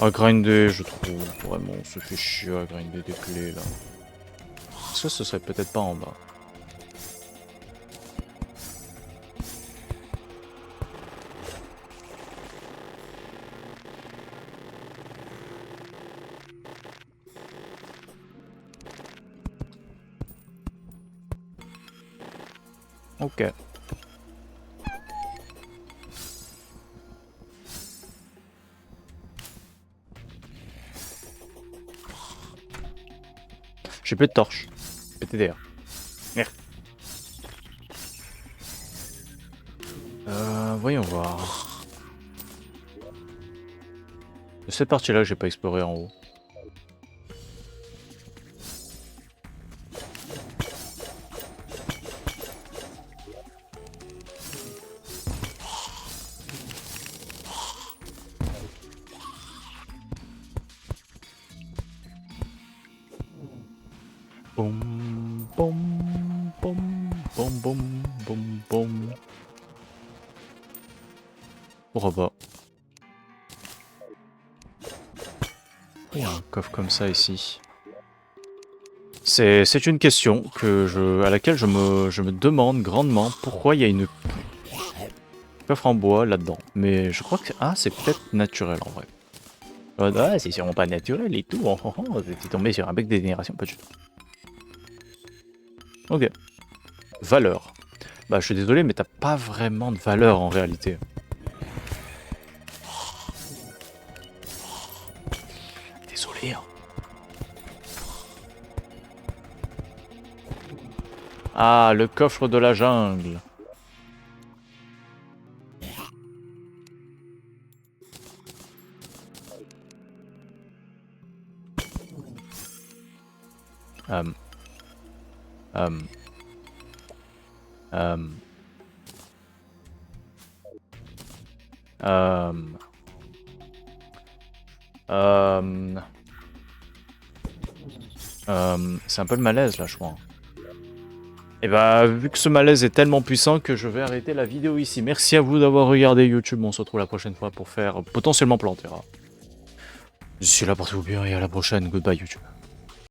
À grinder, je trouve. Vraiment, on se fait chier à grinder des clés là. Est-ce que ce serait peut-être pas en bas? Ok. J'ai plus de torches. PTDR. Merde. Voyons voir. De cette partie-là, j'ai pas exploré en haut. Boum, boum, boum, boum, boum, boum, boum. Pourquoi pas? Il y a un coffre comme ça ici. C'est une question à laquelle je me demande grandement pourquoi il y a une coffre en bois là-dedans. Mais je crois que c'est peut-être naturel en vrai. Ah, c'est sûrement pas naturel et tout. T'es tombé sur un bec de génération, pas du tout. Ok. Valeur. Bah je suis désolé mais t'as pas vraiment de valeur en réalité. Désolé hein. Ah, le coffre de la jungle. Euh, euh, euh, c'est un peu le malaise là, je crois. Et bah, vu que ce malaise est tellement puissant que je vais arrêter la vidéo ici. Merci à vous d'avoir regardé YouTube. On se retrouve la prochaine fois pour faire potentiellement Plantera. D'ici là, portez-vous bien et à la prochaine. Goodbye YouTube.